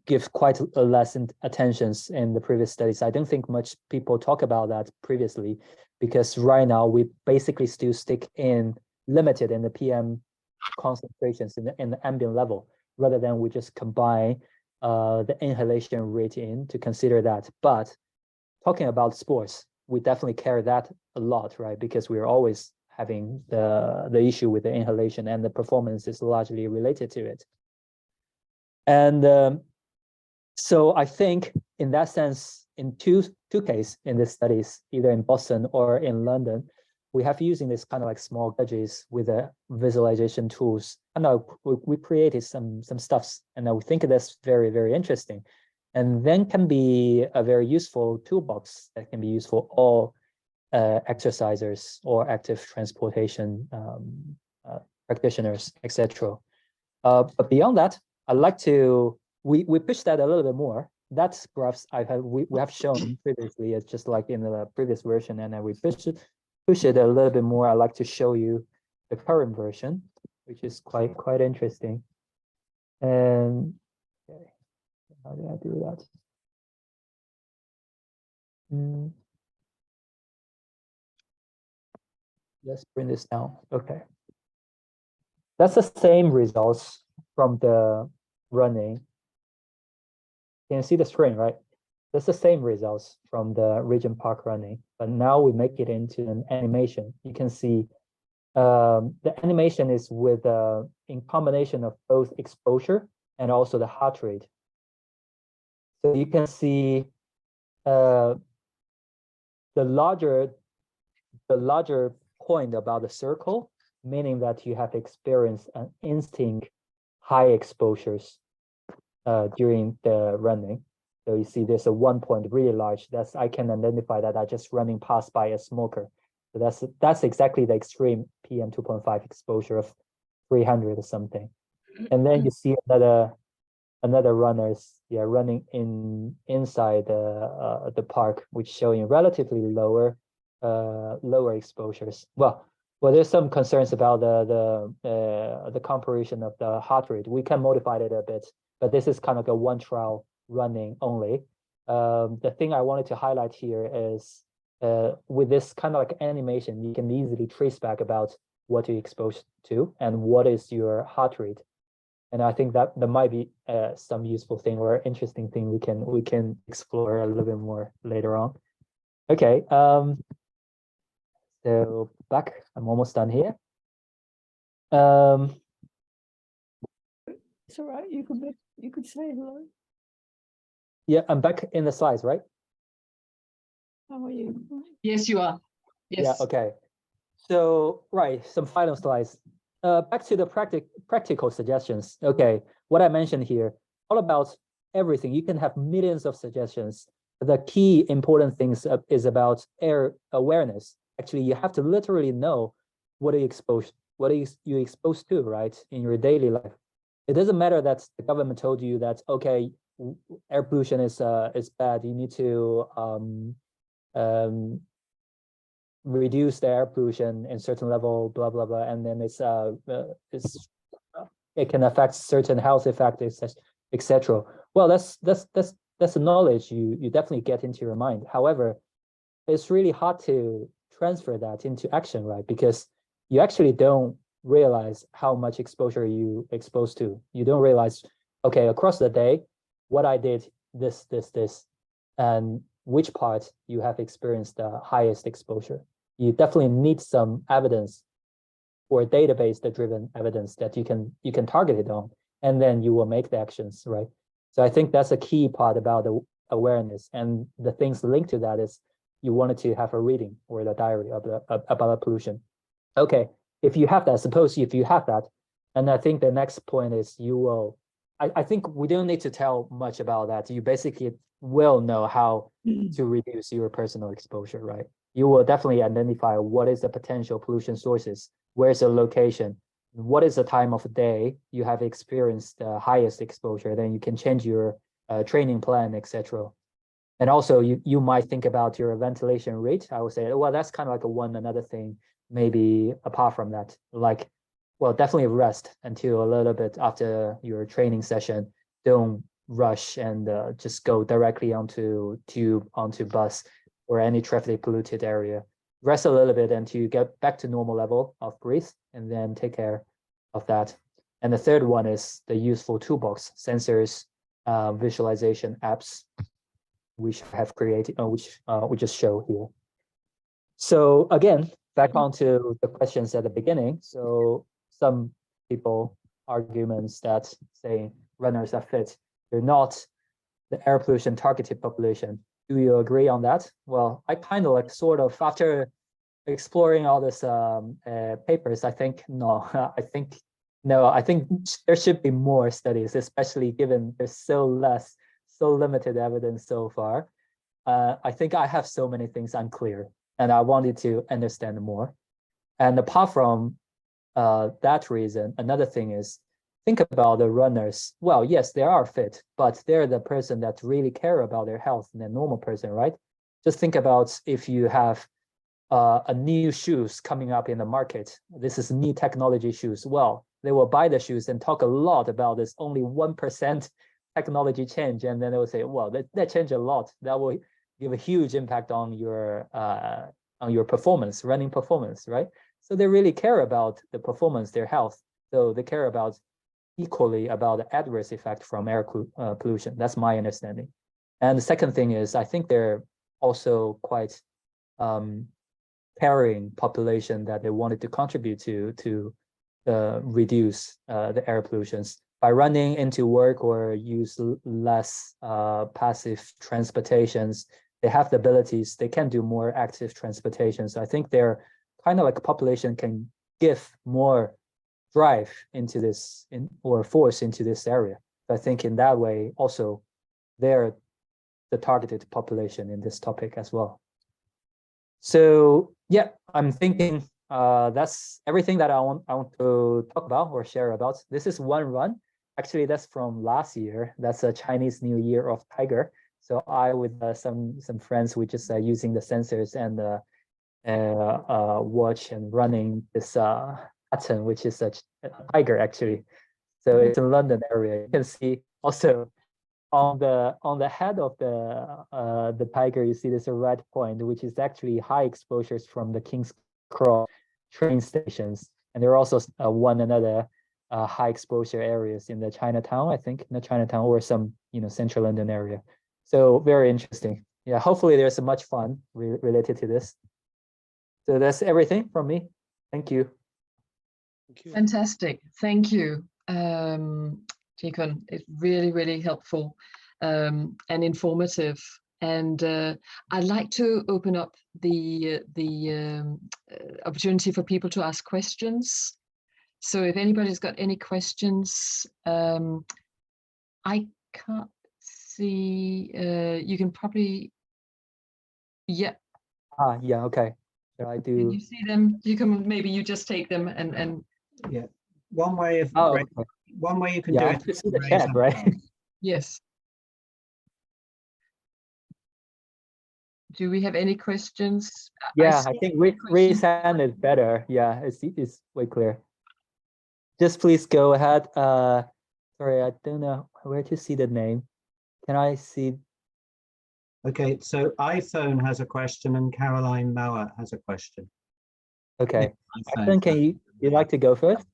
gives quite a less attentions in the previous studies. I don't think much people talk about that previously, because right now we basically still stick in limited in the PM concentrations in the ambient level, rather than we just combine the inhalation rate in to consider that. But talking about sports, we definitely care that a lot, right? Because we're always having the issue with the inhalation, and the performance is largely related to it. And so I think in that sense, in two cases in these studies, either in Boston or in London, we have using this kind of like small gadgets with the visualization tools. And we created some stuffs, and we think that's very, very interesting, and then can be a very useful toolbox that can be used for all exercisers or active transportation practitioners, etc. But beyond that, I'd like to, we push that a little bit more. That graphs we have shown previously, it's just like in the previous version, and then we push it a little bit more. I'd like to show you the current version, which is quite interesting. And okay, how do I do that? Let's bring this down. Okay, that's the same results from the running. You can see the screen, right? That's the same results from the Regent Park running, but now we make it into an animation. You can see the animation is with in combination of both exposure and also the heart rate. So you can see the larger point about the circle, meaning that you have experienced an instinct high exposures during the running. So you see there's a 1 point really large. That's, I can identify that I just running past by a smoker. So that's exactly the extreme PM 2.5 exposure of 300 or something. And then you see another runners, running inside the park, which showing relatively lower exposures. Well, there's some concerns about the comparison of the heart rate. We can modify it a bit, but this is kind of a one trial running only. The thing I wanted to highlight here is with this kind of like animation, you can easily trace back about what you're exposed to and what is your heart rate. And I think that there might be some useful thing or interesting thing we can explore a little bit more later on. Okay, so back, I'm almost done here. It's all right. You could say hello. Yeah, I'm back in the slides, right? How are you? Yes, you are. Yes. Yeah. Okay. So right, some final slides. Back to the practical suggestions. Okay, what I mentioned here, all about everything. You can have millions of suggestions. The key important things is about air awareness. Actually, you have to literally know what are you exposed to, right, in your daily life. It doesn't matter that the government told you that, okay, air pollution is bad, you need to reduce the air pollution in certain level, blah blah blah, and then it can affect certain health effects, etc. Well, that's a knowledge you definitely get into your mind. However, it's really hard to transfer that into action, right? Because you actually don't realize how much exposure you exposed to. You don't realize, okay, across the day, what I did, this, and which part you have experienced the highest exposure. You definitely need some evidence or database-driven evidence that you can target it on, and then you will make the actions, right? So I think that's a key part about the awareness, and the things linked to that is you wanted to have a reading or the diary about the pollution. Okay, if you have that, suppose if you have that, and I think the next point is you will, I think we don't need to tell much about that. You basically will know how to reduce your personal exposure, right? You will definitely identify what is the potential pollution sources, where's the location, what is the time of day you have experienced the highest exposure, then you can change your training plan, etc. And also you might think about your ventilation rate. I would say, well, that's kind of like another thing, maybe apart from that, like, well, definitely rest until a little bit after your training session. Don't rush and just go directly onto bus or any traffic polluted area. Rest a little bit until you get back to normal level of breathe, and then take care of that. And the third one is the useful toolbox, sensors, visualization apps, which I have created, which we just show here. So again, back onto the questions at the beginning. So some people arguments that say runners are fit, they're not the air pollution targeted population. Do you agree on that? Well, I kind of like sort of after exploring all this papers, I think no, I think there should be more studies, especially given there's so limited evidence so far. I think I have so many things unclear, and I wanted to understand more. And apart from that reason, another thing is, think about the runners. Well, yes, they are fit, but they're the person that really care about their health than a normal person, right? Just think about if you have a new shoes coming up in the market. This is new technology shoes. Well, they will buy the shoes and talk a lot about this only 1% technology change, and then they will say, well, that change a lot. That will give a huge impact on your performance, running performance, right? So they really care about the performance, their health. So they care about equally about the adverse effect from air pollution. That's my understanding. And the second thing is, I think they're also quite caring population that they wanted to contribute to reduce the air pollutions by running into work or use less passive transportations. They have the abilities, they can do more active transportation. So I think they're kind of like a population can give more drive into this or force into this area. So I think in that way also they're the targeted population in this topic as well. So yeah, I'm thinking that's everything that I want to talk about or share about. This is one run. Actually, that's from last year. That's a Chinese New Year of Tiger. So I with some friends, we just using the sensors and watch and running this pattern, which is a tiger actually. So it's in London area. You can see also on the head of the tiger, you see there's a red point, which is actually high exposures from the King's Cross train stations, and there are also one another high exposure areas in the Chinatown, I think, in the Chinatown or some central London area. So very interesting. Yeah, hopefully there's much fun related to this. So that's everything from me. Thank you. Thank you. Fantastic. Thank you, Jikun. It's really, really helpful and informative. And I'd like to open up the opportunity for people to ask questions. So if anybody's got any questions, I can't see. You can probably, yeah. Yeah. Okay. Shall I do? Can you see them? You can maybe you just take them and. Yeah. One way of okay. one way you can do Yeah, it. I see the chat, right? Yes. Do we have any questions? Yeah, I see think one question. resend is better. Yeah, it's way clear. Just please go ahead. Sorry, I don't know where to see the name. Can I see? Okay, so iPhone has a question and Caroline Mauer has a question. Okay, iPhone Ethan, can you like to go first?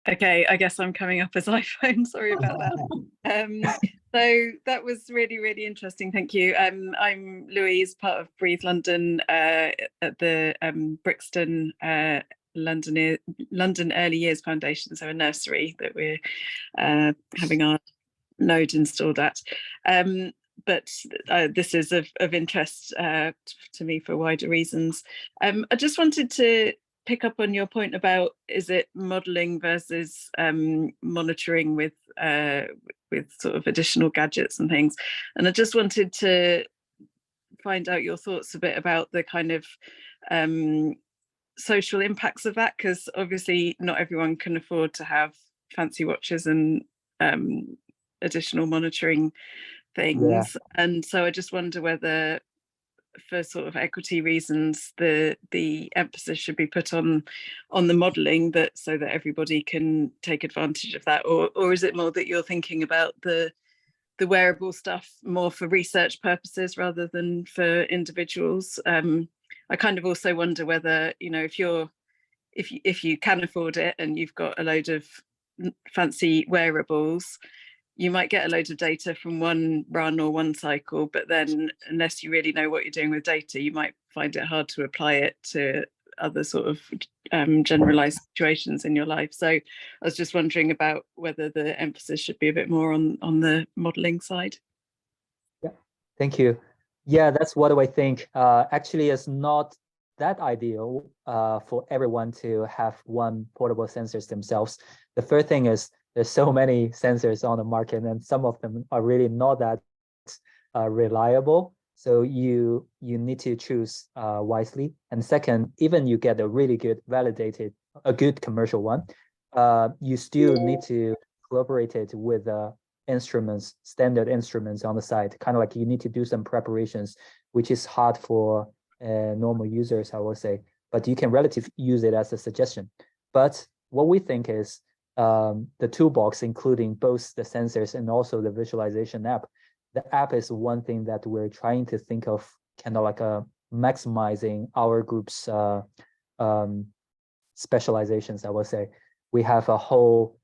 Okay, I guess I'm coming up as iPhone. Sorry about that. So that was really, really interesting. Thank you. I'm Louise, part of Breathe London at the Brixton London Early Years Foundation, so a nursery that we're having our node installed at. But this is of interest to me for wider reasons. I just wanted to pick up on your point about, is it modeling versus monitoring with sort of additional gadgets and things, and I just wanted to find out your thoughts a bit about the kind of social impacts of that, because obviously not everyone can afford to have fancy watches and additional monitoring things. And so I just wonder whether, for sort of equity reasons, the emphasis should be put on the modeling, that so that everybody can take advantage of that, or is it more that you're thinking about the wearable stuff more for research purposes rather than for individuals? I kind of also wonder whether, you know, if you can afford it and you've got a load of fancy wearables, you might get a load of data from one run or one cycle, but then unless you really know what you're doing with data, you might find it hard to apply it to other sort of generalized situations in your life. So I was just wondering about whether the emphasis should be a bit more on the modeling side. Yeah, thank you. Yeah, that's what I think. Actually, it's not that ideal for everyone to have one portable sensors themselves. The first thing is, there's so many sensors on the market, and some of them are really not that reliable. So you need to choose wisely. And second, even you get a really good validated, a good commercial one, you still need to collaborate it with instruments, standard instruments on the side. Kind of like you need to do some preparations, which is hard for normal users, I will say. But you can relatively use it as a suggestion. But what we think is, the toolbox, including both the sensors and also the visualization app. The app is one thing that we're trying to think of, kind of like maximizing our group's specializations, I would say. We have a whole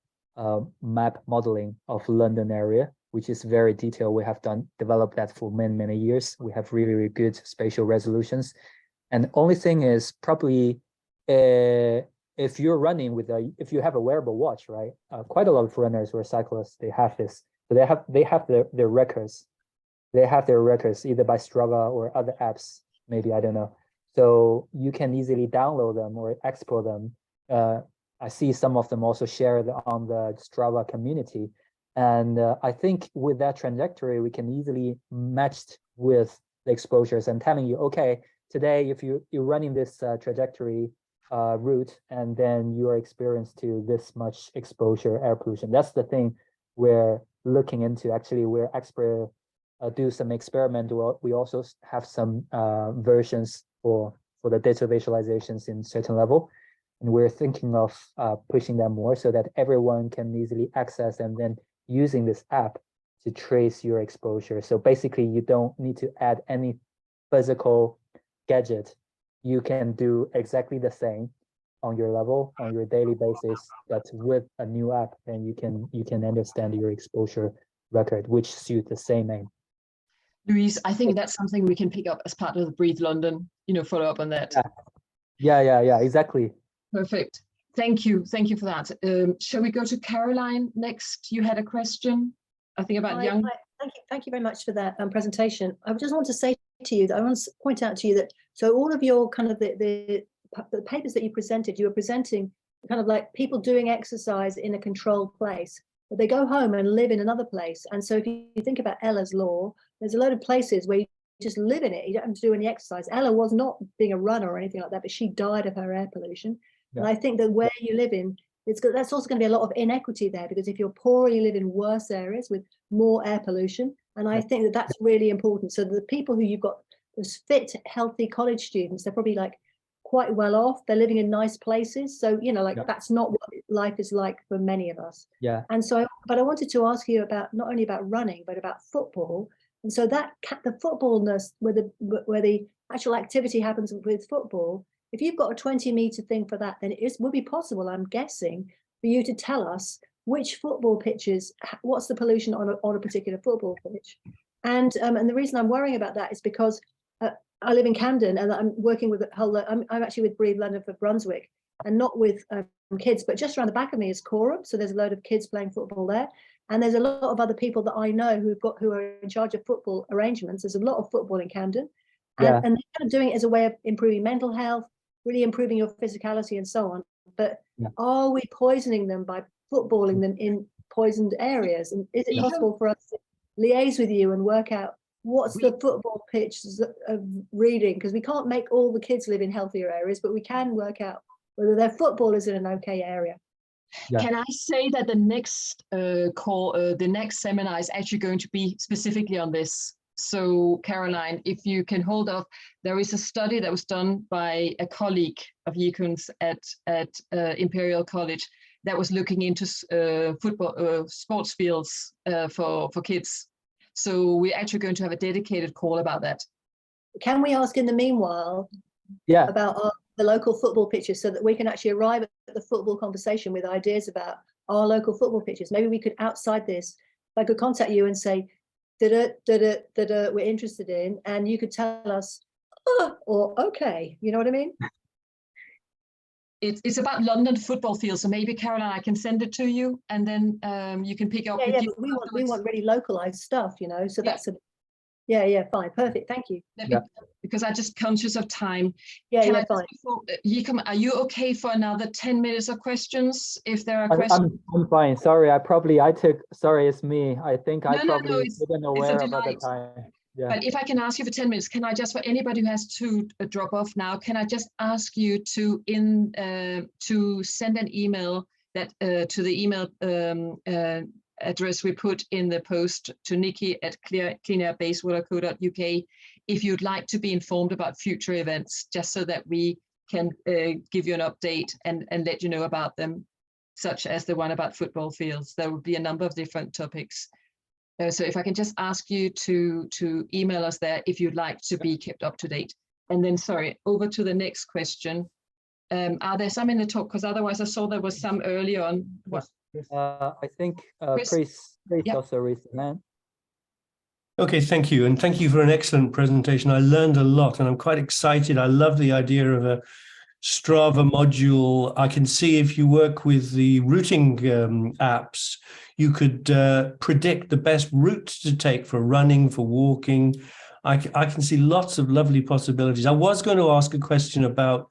map modeling of London area, which is very detailed. We have developed that for many years. We have really, really good spatial resolutions. And the only thing is probably, if you're running with if you have a wearable watch, right? Quite a lot of runners or cyclists, they have this. So they have their records. They have their records either by Strava or other apps, maybe, I don't know. So you can easily download them or export them. I see some of them also share on the Strava community. And I think with that trajectory, we can easily match with the exposures and telling you, okay, today, if you're running this trajectory route, and then you are experienced to this much exposure, air pollution. That's the thing we're looking into. Actually, we're do some experiment. We also have some versions for the data visualizations in certain level, and we're thinking of pushing them more so that everyone can easily access and then using this app to trace your exposure. So basically, you don't need to add any physical gadget. You can do exactly the same on your level, on your daily basis, but with a new app, then you can understand your exposure record, which suits the same aim. Louise, I think that's something we can pick up as part of the Breathe London, follow up on that. Yeah, exactly. Perfect. Thank you for that. Shall we go to Caroline next? You had a question, I think, about young. Thank you very much for that presentation. I just want to say to you that I want to point out to you that, so all of your kind of the papers that you presented, you were presenting kind of like people doing exercise in a controlled place, but they go home and live in another place. And so if you think about Ella's law, there's a load of places where you just live in it. You don't have to do any exercise. Ella was not being a runner or anything like that, but she died of her air pollution. Yeah. And I think that where you live in, that's also going to be a lot of inequity there, because if you're poor, you live in worse areas with more air pollution. And I think that that's really important. So the people who you've got, those fit, healthy college students, they're probably like quite well off. They're living in nice places. So, you know, like Yeah. that's not what life is like for many of us. Yeah. And so, but I wanted to ask you about not only about running, but about football. And so that the footballness, where the actual activity happens with football, if you've got a 20-meter thing for that, then it would be possible, I'm guessing, for you to tell us which football pitches, what's the pollution on a particular football pitch. And the reason I'm worrying about that is because I live in Camden and I'm working with I'm actually with Breathe London for Brunswick, and not with kids, but just around the back of me is Coram. So there's a load of kids playing football there. And there's a lot of other people that I know who are in charge of football arrangements. There's a lot of football in Camden. And, Yeah. and they're kind of doing it as a way of improving mental health, really improving your physicality and so on. But Yeah. are we poisoning them by footballing them in poisoned areas? And is it Yeah. possible for us to liaise with you and work out what's the football pitch of reading? Because we can't make all the kids live in healthier areas, but we can work out whether their football is in an okay area. Yeah. Can I say that the next the next seminar is actually going to be specifically on this? So Caroline, if you can hold off, there is a study that was done by a colleague of Jekun's at Imperial College that was looking into football sports fields for kids. So we're actually going to have a dedicated call about that. Can we ask in the meanwhile Yeah. about the local football pitches so that we can actually arrive at the football conversation with ideas about our local football pitches? Maybe we could, outside this, if I could contact you and say, we're interested in, and you could tell us, or okay, you know what I mean? It's about London football fields, so maybe Caroline, I can send it to you, and then you can pick up. Yeah, with yeah, you but we afterwards. want really localized stuff, you know. So Yeah. that's yeah, fine, perfect, thank you. Let me- Yeah. Because I'm just conscious of time. Yeah, Can yeah, I fine. just before, Yikum, are you okay for another 10 minutes of questions? If there are I'm, questions. I'm fine. Sorry, sorry, it's me. I think I No, no, probably it's wasn't a aware about the delight. time. Yeah. But if I can ask you for 10 minutes, can I just, for anybody who has to drop off now, can I just ask you to send an email that to the email address we put in the post to Nikki at cleanairbasewater.co.uk if you'd like to be informed about future events, just so that we can give you an update and let you know about them, such as the one about football fields. There will be a number of different topics. So if I can just ask you to email us there if you'd like to be kept up to date. And then, sorry, over to the next question. Are there some in the talk? Because otherwise I saw there was some early on. What? I think Chris? Chris Yeah. also raised his hand. Okay, thank you. And thank you for an excellent presentation. I learned a lot and I'm quite excited. I love the idea of a Strava module. I can see if you work with the routing apps, you could predict the best routes to take for running, for walking. I can see lots of lovely possibilities. I was going to ask a question about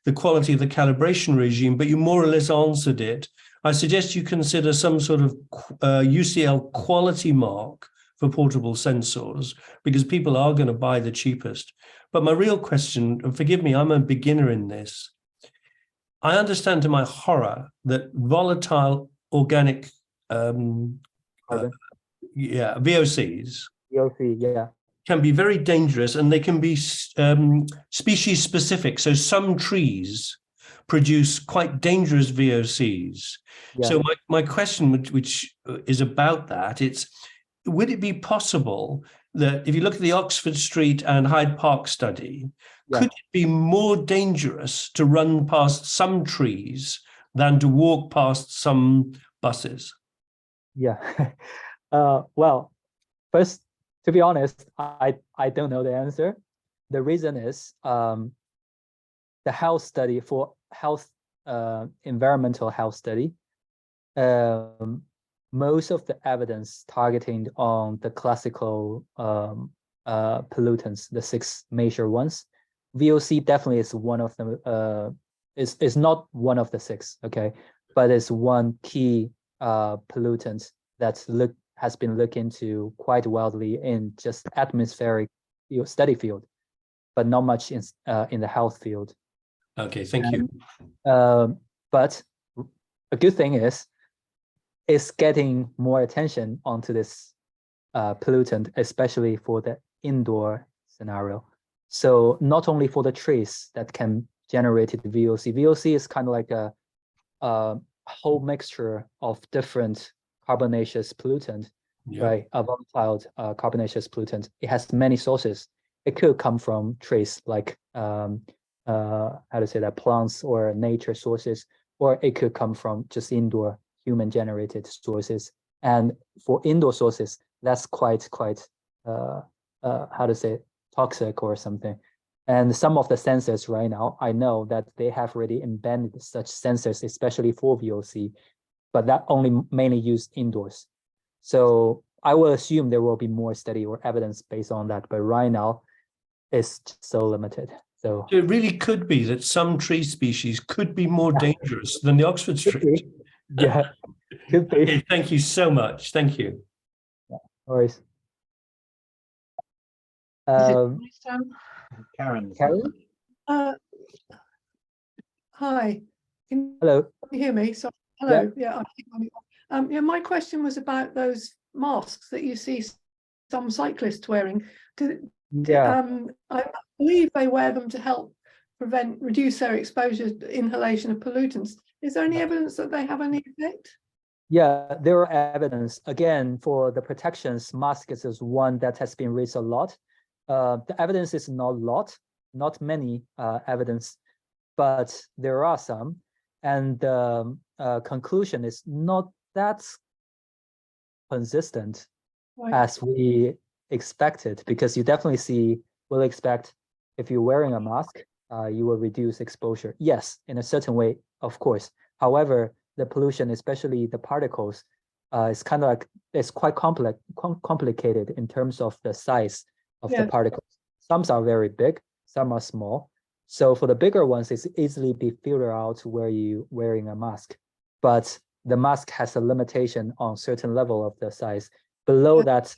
the quality of the calibration regime, but you more or less answered it. I suggest you consider some sort of UCL quality mark for portable sensors, because people are going to buy the cheapest. But my real question, and forgive me, I'm a beginner in this. I understand to my horror that volatile organic Carbon. VOCs VOC, yeah. can be very dangerous, and they can be species specific. So some trees produce quite dangerous VOCs. Yeah. So my question, which is about that, would it be possible that if you look at the Oxford Street and Hyde Park study, Yeah. could it be more dangerous to run past some trees than to walk past some buses? Yeah. Well, first, to be honest, I don't know the answer. The reason is the health study for environmental health study, most of the evidence targeting on the classical pollutants, the 6 major ones. VOC definitely is one of them. Is not one of the 6, okay, but it's one key pollutant that has been looked into quite widely in just atmospheric study field, but not much in the health field. Okay, thank you. But a good thing is, it's getting more attention onto this pollutant, especially for the indoor scenario. So not only for the trees that can generate VOC. VOC is kind of like a whole mixture of different carbonaceous pollutant, Yeah. right? A volatile carbonaceous pollutant. It has many sources. It could come from trees, like how to say that, plants or nature sources, or it could come from just indoor human generated sources. And for indoor sources, that's quite how to say, toxic or something. And some of the sensors right now, I know that they have already embedded such sensors, especially for VOC, but that only mainly used indoors. So I will assume there will be more study or evidence based on that, but right now it's just so limited. So It really could be that some tree species could be more dangerous than the Oxford could tree. be. Yeah, could be. Okay, thank you so much. Thank you. No worries. Is it next time? Karen. Karen? Hi, can Hello. you hear me? So, hello, yeah. Yeah, my question was about those masks that you see some cyclists wearing. Yeah. I believe they wear them to help reduce their exposure to inhalation of pollutants. Is there any evidence that they have any effect? Yeah, there are evidence. Again, for the protections, masks is one that has been raised a lot. The evidence is not a lot, not many evidence, but there are some. And the conclusion is not that consistent Right. as we expected, because you definitely will expect if you're wearing a mask, you will reduce exposure. Yes, in a certain way, of course. However, the pollution, especially the particles, is kind of like, it's quite complicated in terms of the size of the Yeah. particles. Some are very big, some are small. So for the bigger ones, it's easily be filtered out where you wearing a mask. But the mask has a limitation on certain level of the size. Below that,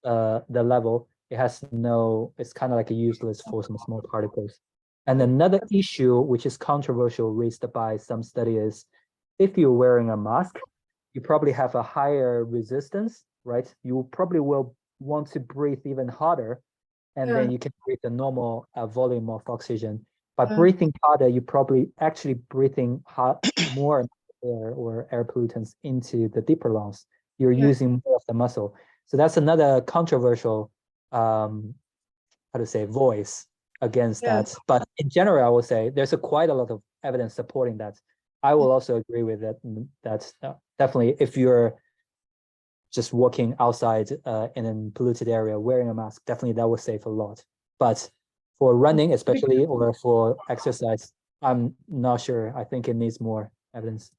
the level, it has no, it's kind of like a useless for some small particles. And another issue, which is controversial, raised by some study is, if you're wearing a mask, you probably have a higher resistance, right? You probably will want to breathe even harder, and then you can breathe the normal volume of oxygen. By breathing harder, you probably actually breathing more air or air pollutants into the deeper lungs. You're using more of the muscle. So that's another controversial, how to say, voice against that. But in general, I will say there's quite a lot of evidence supporting that. I will also agree with that. That's definitely, if you're just walking outside in a polluted area wearing a mask, definitely that will save a lot. But for running, especially, or for exercise, I'm not sure. I think it needs more evidence.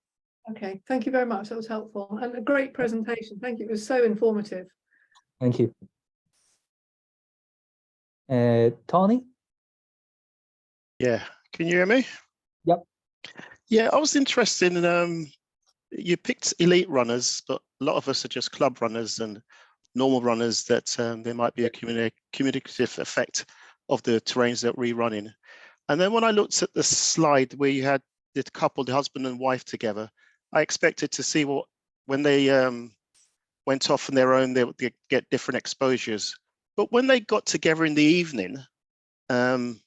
Okay, thank you very much. That was helpful and a great presentation. Thank you. It was so informative. Thank you. Tony? Yeah, can you hear me? Yep. Yeah, I was interested in, you picked elite runners, but a lot of us are just club runners and normal runners that there might be a cumulative effect of the terrains that we're running. And then when I looked at the slide where you had the couple, the husband and wife together, I expected to see what, when they went off on their own, they would get different exposures. But when they got together in the evening, and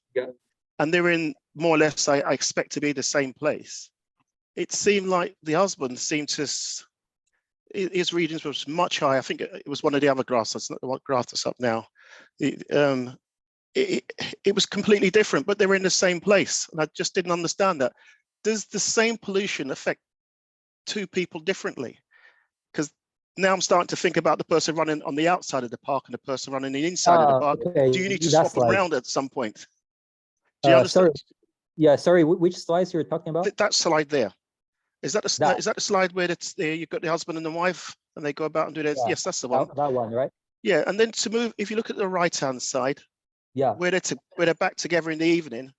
they're in more or less, I expect to be the same place, it seemed like the husband seemed to, his readings was much higher. I think it was one of the other graphs, that's not the graph that's up now. It was completely different, but they were in the same place. And I just didn't understand that. Does the same pollution affect two people differently? Because now I'm starting to think about the person running on the outside of the park and the person running the inside of the park. Okay. Do you need to swap them around at some point? Do you Sorry. understand? Yeah, sorry, which slides you're talking about? That slide there. Is that the slide where you've got the husband and the wife and they go about and do this? Yeah, Yes, that's the one. That one, right? Yeah, and then to move, if you look at the right-hand side, yeah, where they're back together in the evening.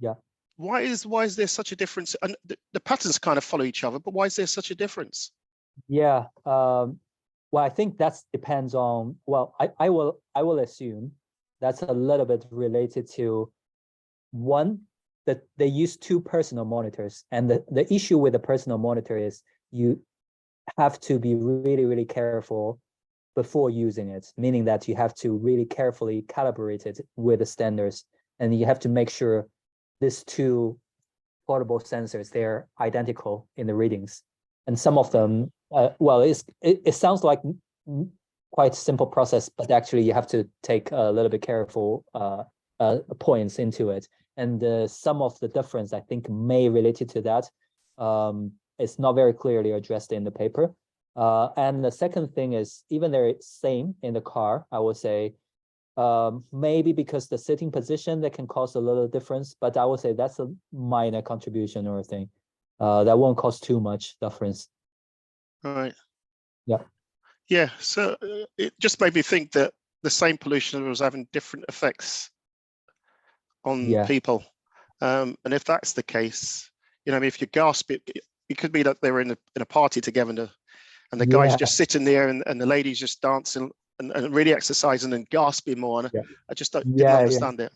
Yeah. Why is there such a difference? And the patterns kind of follow each other, but why is there such a difference? Yeah. Well, I think that depends on. Well, I will assume that's a little bit related to one, that they use two personal monitors, and the issue with the personal monitor is you have to be really, really careful before using it, meaning that you have to really carefully calibrate it with the standards, and you have to make sure these two portable sensors, they're identical in the readings. And some of them, well, it sounds like quite simple process, but actually you have to take a little bit careful points into it. And some of the difference, I think, may related to that. It's not very clearly addressed in the paper. And the second thing is, even they're same in the car, I would say, maybe because the sitting position that can cause a little difference, but I would say that's a minor contribution or thing. That won't cause too much difference. Right. Yeah. Yeah. So it just made me think that the same pollution was having different effects on people. And if that's the case, you know, if you gasp, it could be that they were in a party together and the guy's just sitting there and the lady's just dancing and really exercising and gasping more. And I just didn't understand it.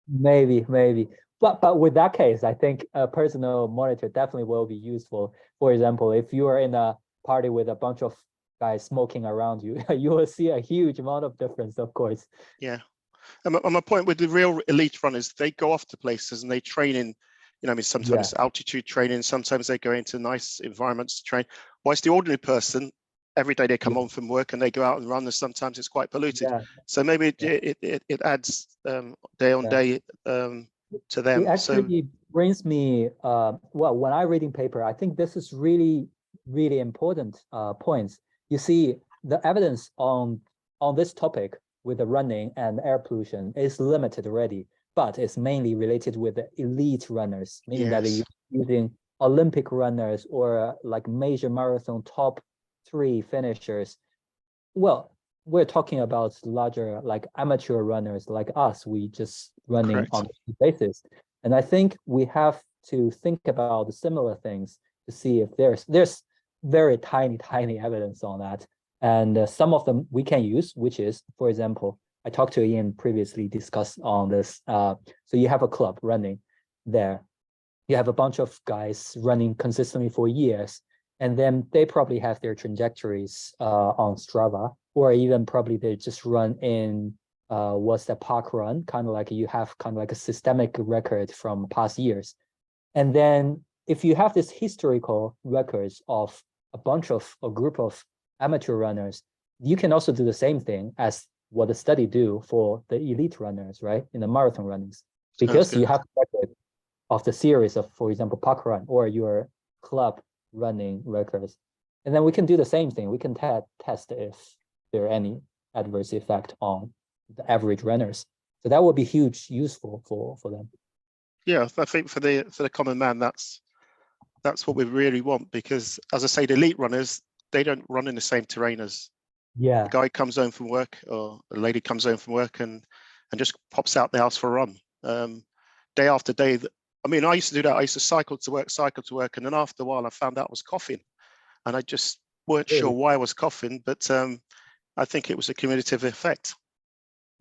Maybe. But with that case, I think a personal monitor definitely will be useful. For example, if you are in a party with a bunch of guys smoking around you, you will see a huge amount of difference, of course. Yeah. And my point with the real elite runners, they go off to places and they train in, you know, I mean, sometimes it's altitude training, sometimes they go into nice environments to train. Whilst the ordinary person, every day they come home from work and they go out and run, and sometimes it's quite polluted. So maybe it adds day on day to them. It actually brings me, well, when I reading paper, I think this is really, really important points. You see, the evidence on this topic with the running and air pollution is limited already, but it's mainly related with the elite runners, meaning that they're using Olympic runners or like major marathon top 3 finishers. Well, we're talking about larger, like amateur runners like us. We just running on a basis. And I think we have to think about the similar things to see if there's very tiny evidence on that. And some of them we can use, which is, for example, I talked to Ian previously, discussed on this. So you have a club running there. You have a bunch of guys running consistently for years, and then they probably have their trajectories on Strava, or even probably they just run in what's the park run, kind of like you have kind of like a systemic record from past years. And then if you have this historical records of a group of amateur runners, you can also do the same thing as what the study do for the elite runners, right? In the marathon runnings, because you have record of the series of, for example, park run or your club running records. And then we can do the same thing. We can test if there are any adverse effect on the average runners. So that would be useful for them. Yeah, I think for the common man, that's what we really want, because as I say, the elite runners, they don't run in the same terrain as the guy comes home from work, or a lady comes home from work and just pops out the house for a run. Day after day. I mean, I used to do that. I used to cycle to work, and then after a while I found out I was coughing, and I just weren't sure why I was coughing, but I think it was a cumulative effect.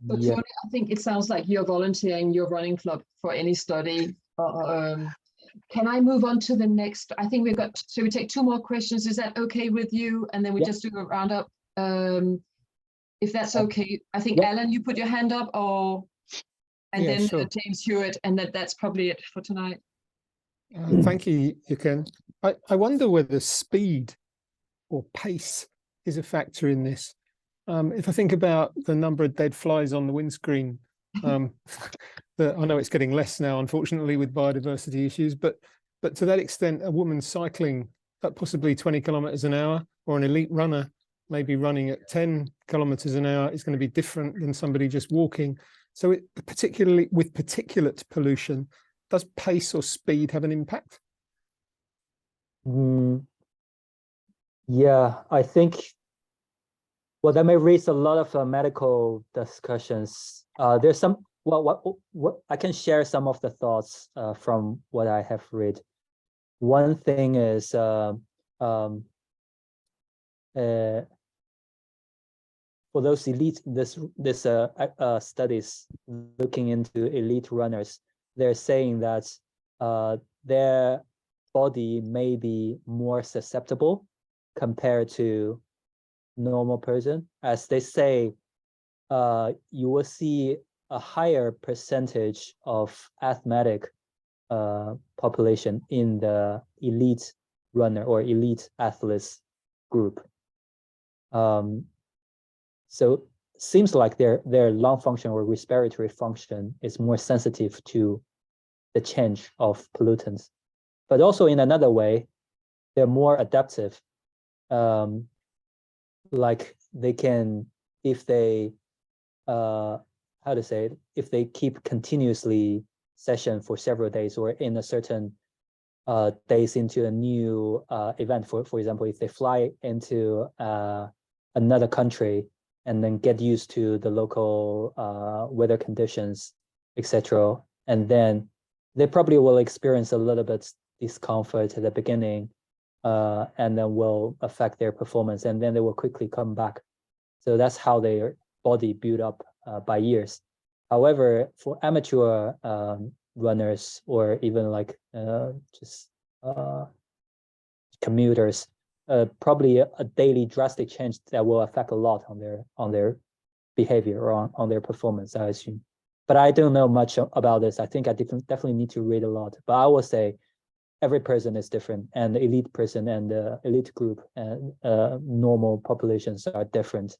But Tony, I think it sounds like you're volunteering your running club for any study. Can I move on to the next? I think so we take 2 more questions. Is that okay with you? And then we just do a roundup. If that's okay. I think Alan, you put your hand up, and then sure. James Hewitt, and that's probably it for tonight. Thank you, Yuken. I wonder whether speed or pace is a factor in this. If I think about the number of dead flies on the windscreen, I know it's getting less now, unfortunately, with biodiversity issues, but to that extent, a woman cycling at possibly 20 kilometers an hour, or an elite runner maybe running at 10 kilometers an hour, is going to be different than somebody just walking. So particularly with particulate pollution, does pace or speed have an impact? Yeah, I think, well, that may raise a lot of medical discussions. There's some, what I can share some of the thoughts from what I have read. One thing is for those elite, this studies looking into elite runners, they're saying that their body may be more susceptible compared to normal person. As they say, you will see a higher percentage of asthmatic population in the elite runner or elite athletes group. So seems like their lung function or respiratory function is more sensitive to the change of pollutants. But also in another way, they're more adaptive. Like they can, if they, how to say it, if they keep continuously session for several days or in a certain days into a new event, for example, if they fly into another country and then get used to the local weather conditions, etc., and then they probably will experience a little bit discomfort at the beginning, and then will affect their performance, and then they will quickly come back. So that's how their body build up by years. However, for amateur runners or even like just commuters, probably a daily drastic change that will affect a lot on their behavior or on their performance, I assume. But I don't know much about this. I think I definitely need to read a lot. But I will say every person is different, and the elite person and the elite group and normal populations are different.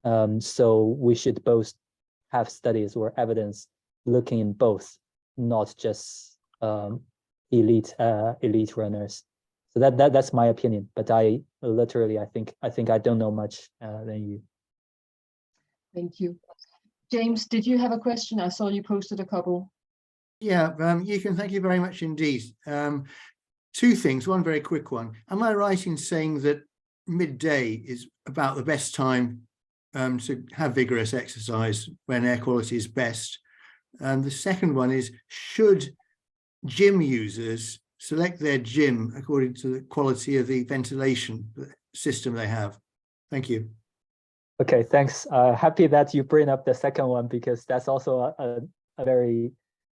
So we should both have studies or evidence looking in both, not just elite runners. So that's my opinion. But I literally I think I don't know much than you. Thank you. James, did you have a question? I saw you posted a couple. Yeah, Eugen, thank you very much indeed. Two things, one very quick one. Am I right in saying that midday is about the best time to have vigorous exercise when air quality is best? And the second one is, should gym users select their gym according to the quality of the ventilation system they have? Thank you. Okay, thanks. Happy that you bring up the second one, because that's also a very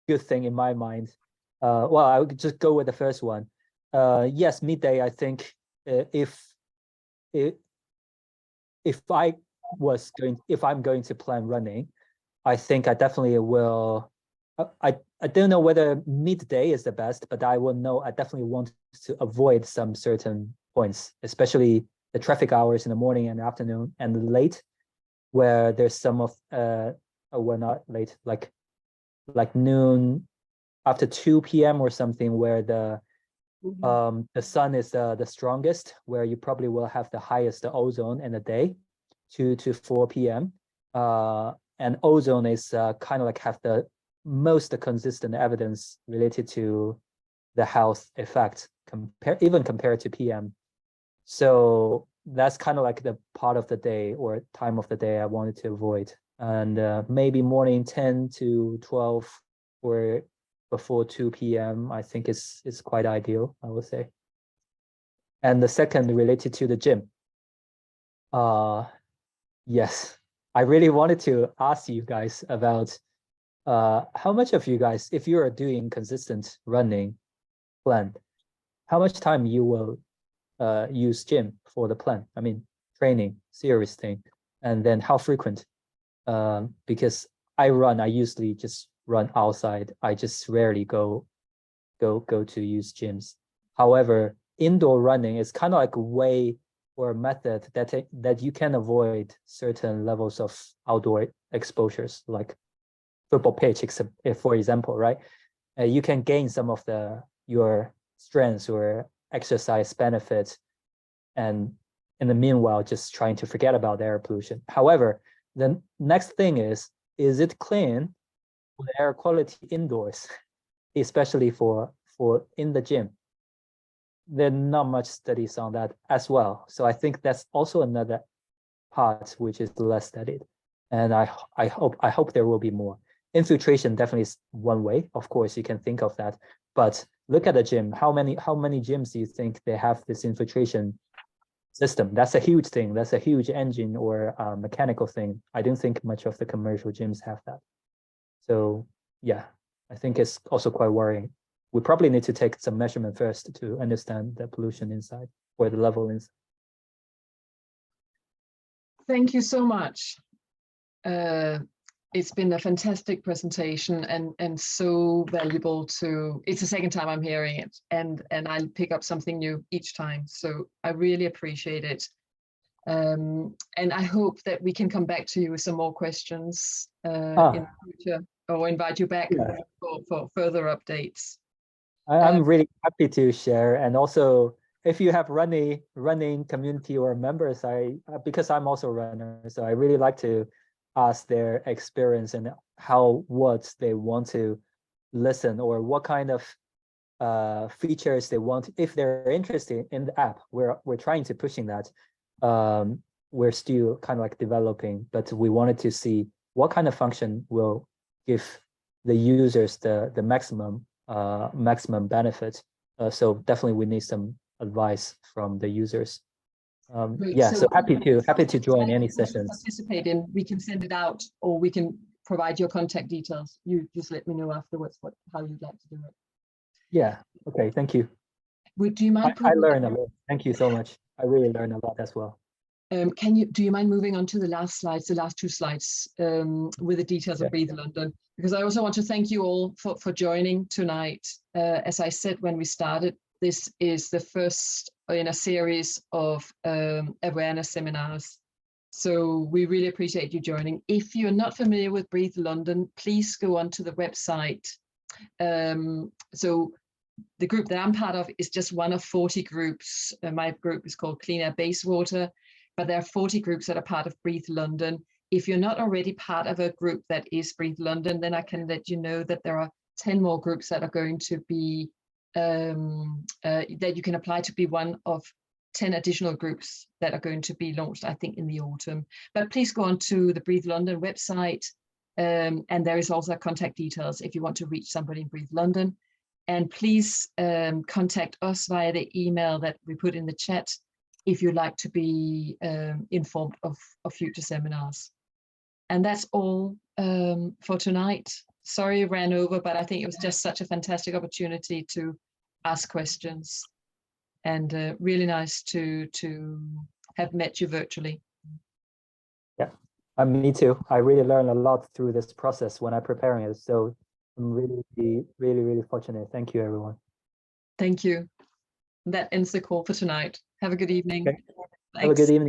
good thing in my mind. Well, I would just go with the first one. Yes, midday, I think if I'm going to plan running, I think I definitely will. I don't know whether midday is the best, but I will know I definitely want to avoid some certain points, especially the traffic hours in the morning and afternoon and late, where there's some of well, not late, like noon after 2 p.m. or something, where the sun is the strongest, where you probably will have the highest ozone in the day, 2 to 4 p.m. And ozone is kind of like have the most consistent evidence related to the health effect even compared to PM. So that's kind of like the part of the day or time of the day I wanted to avoid. And maybe morning 10 to 12 or before 2 p.m. I think is quite ideal, I would say. And the second related to the gym. Yes, I really wanted to ask you guys about how much of you guys, if you are doing consistent running plan, how much time you will use gym for the plan? I mean, training, serious thing, and then how frequent? Because I usually just run outside. I just rarely go to use gyms. However, indoor running is kind of like a way or a method that you can avoid certain levels of outdoor exposures, like football pitch, for example, right? You can gain some of your strengths or exercise benefits, and in the meanwhile, just trying to forget about air pollution. However, the next thing is it clean for the air quality indoors, especially for in the gym? There are not much studies on that as well. So I think that's also another part which is less studied. And I hope there will be more. Infiltration definitely is one way. Of course, you can think of that. But look at the gym. How many gyms do you think they have this infiltration system? That's a huge thing. That's a huge engine or mechanical thing. I don't think much of the commercial gyms have that. So yeah, I think it's also quite worrying. We probably need to take some measurement first to understand the pollution inside or the level inside. Thank you so much. It's been a fantastic presentation and so valuable to, it's the second time I'm hearing it, and I'll pick up something new each time. So I really appreciate it. And I hope that we can come back to you with some more questions in the future, or invite you back for further updates. I'm really happy to share, and also if you have running community or members, because I'm also a runner, so I really like to ask their experience and what they want to listen, or what kind of features they want if they're interested in the app. We're trying to pushing that. We're still kind of like developing, but we wanted to see what kind of function will give the users the maximum benefit. So definitely we need some advice from the users. Great. Yeah, so happy to join any If you sessions. participate in, we can send it out, or we can provide your contact details. You just let me know afterwards how you'd like to do it. Yeah, okay, thank you. Do you mind? I learned a lot. Thank you so much. I really learned a lot as well. Do you mind moving on to the last slides, the last two slides, with the details of Breathe London? Because I also want to thank you all for joining tonight. As I said when we started, this is the first in a series of awareness seminars. So we really appreciate you joining. If you're not familiar with Breathe London, please go onto the website. So the group that I'm part of is just one of 40 groups. My group is called Clean Air Basewater, but there are 40 groups that are part of Breathe London. If you're not already part of a group that is Breathe London, then I can let you know that there are 10 more groups that are going to be, that you can apply to be one of 10 additional groups that are going to be launched, I think, in the autumn. But please go on to the Breathe London website, and there is also contact details if you want to reach somebody in Breathe London. And please contact us via the email that we put in the chat if you'd like to be informed of future seminars. And that's all for tonight. Sorry it ran over, but I think it was just such a fantastic opportunity to ask questions, and really nice to have met you virtually. Yeah, me too. I really learned a lot through this process when I'm preparing it. So I'm really fortunate. Thank you, everyone. Thank you. That ends the call for tonight. Have a good evening. Okay. Have a good evening.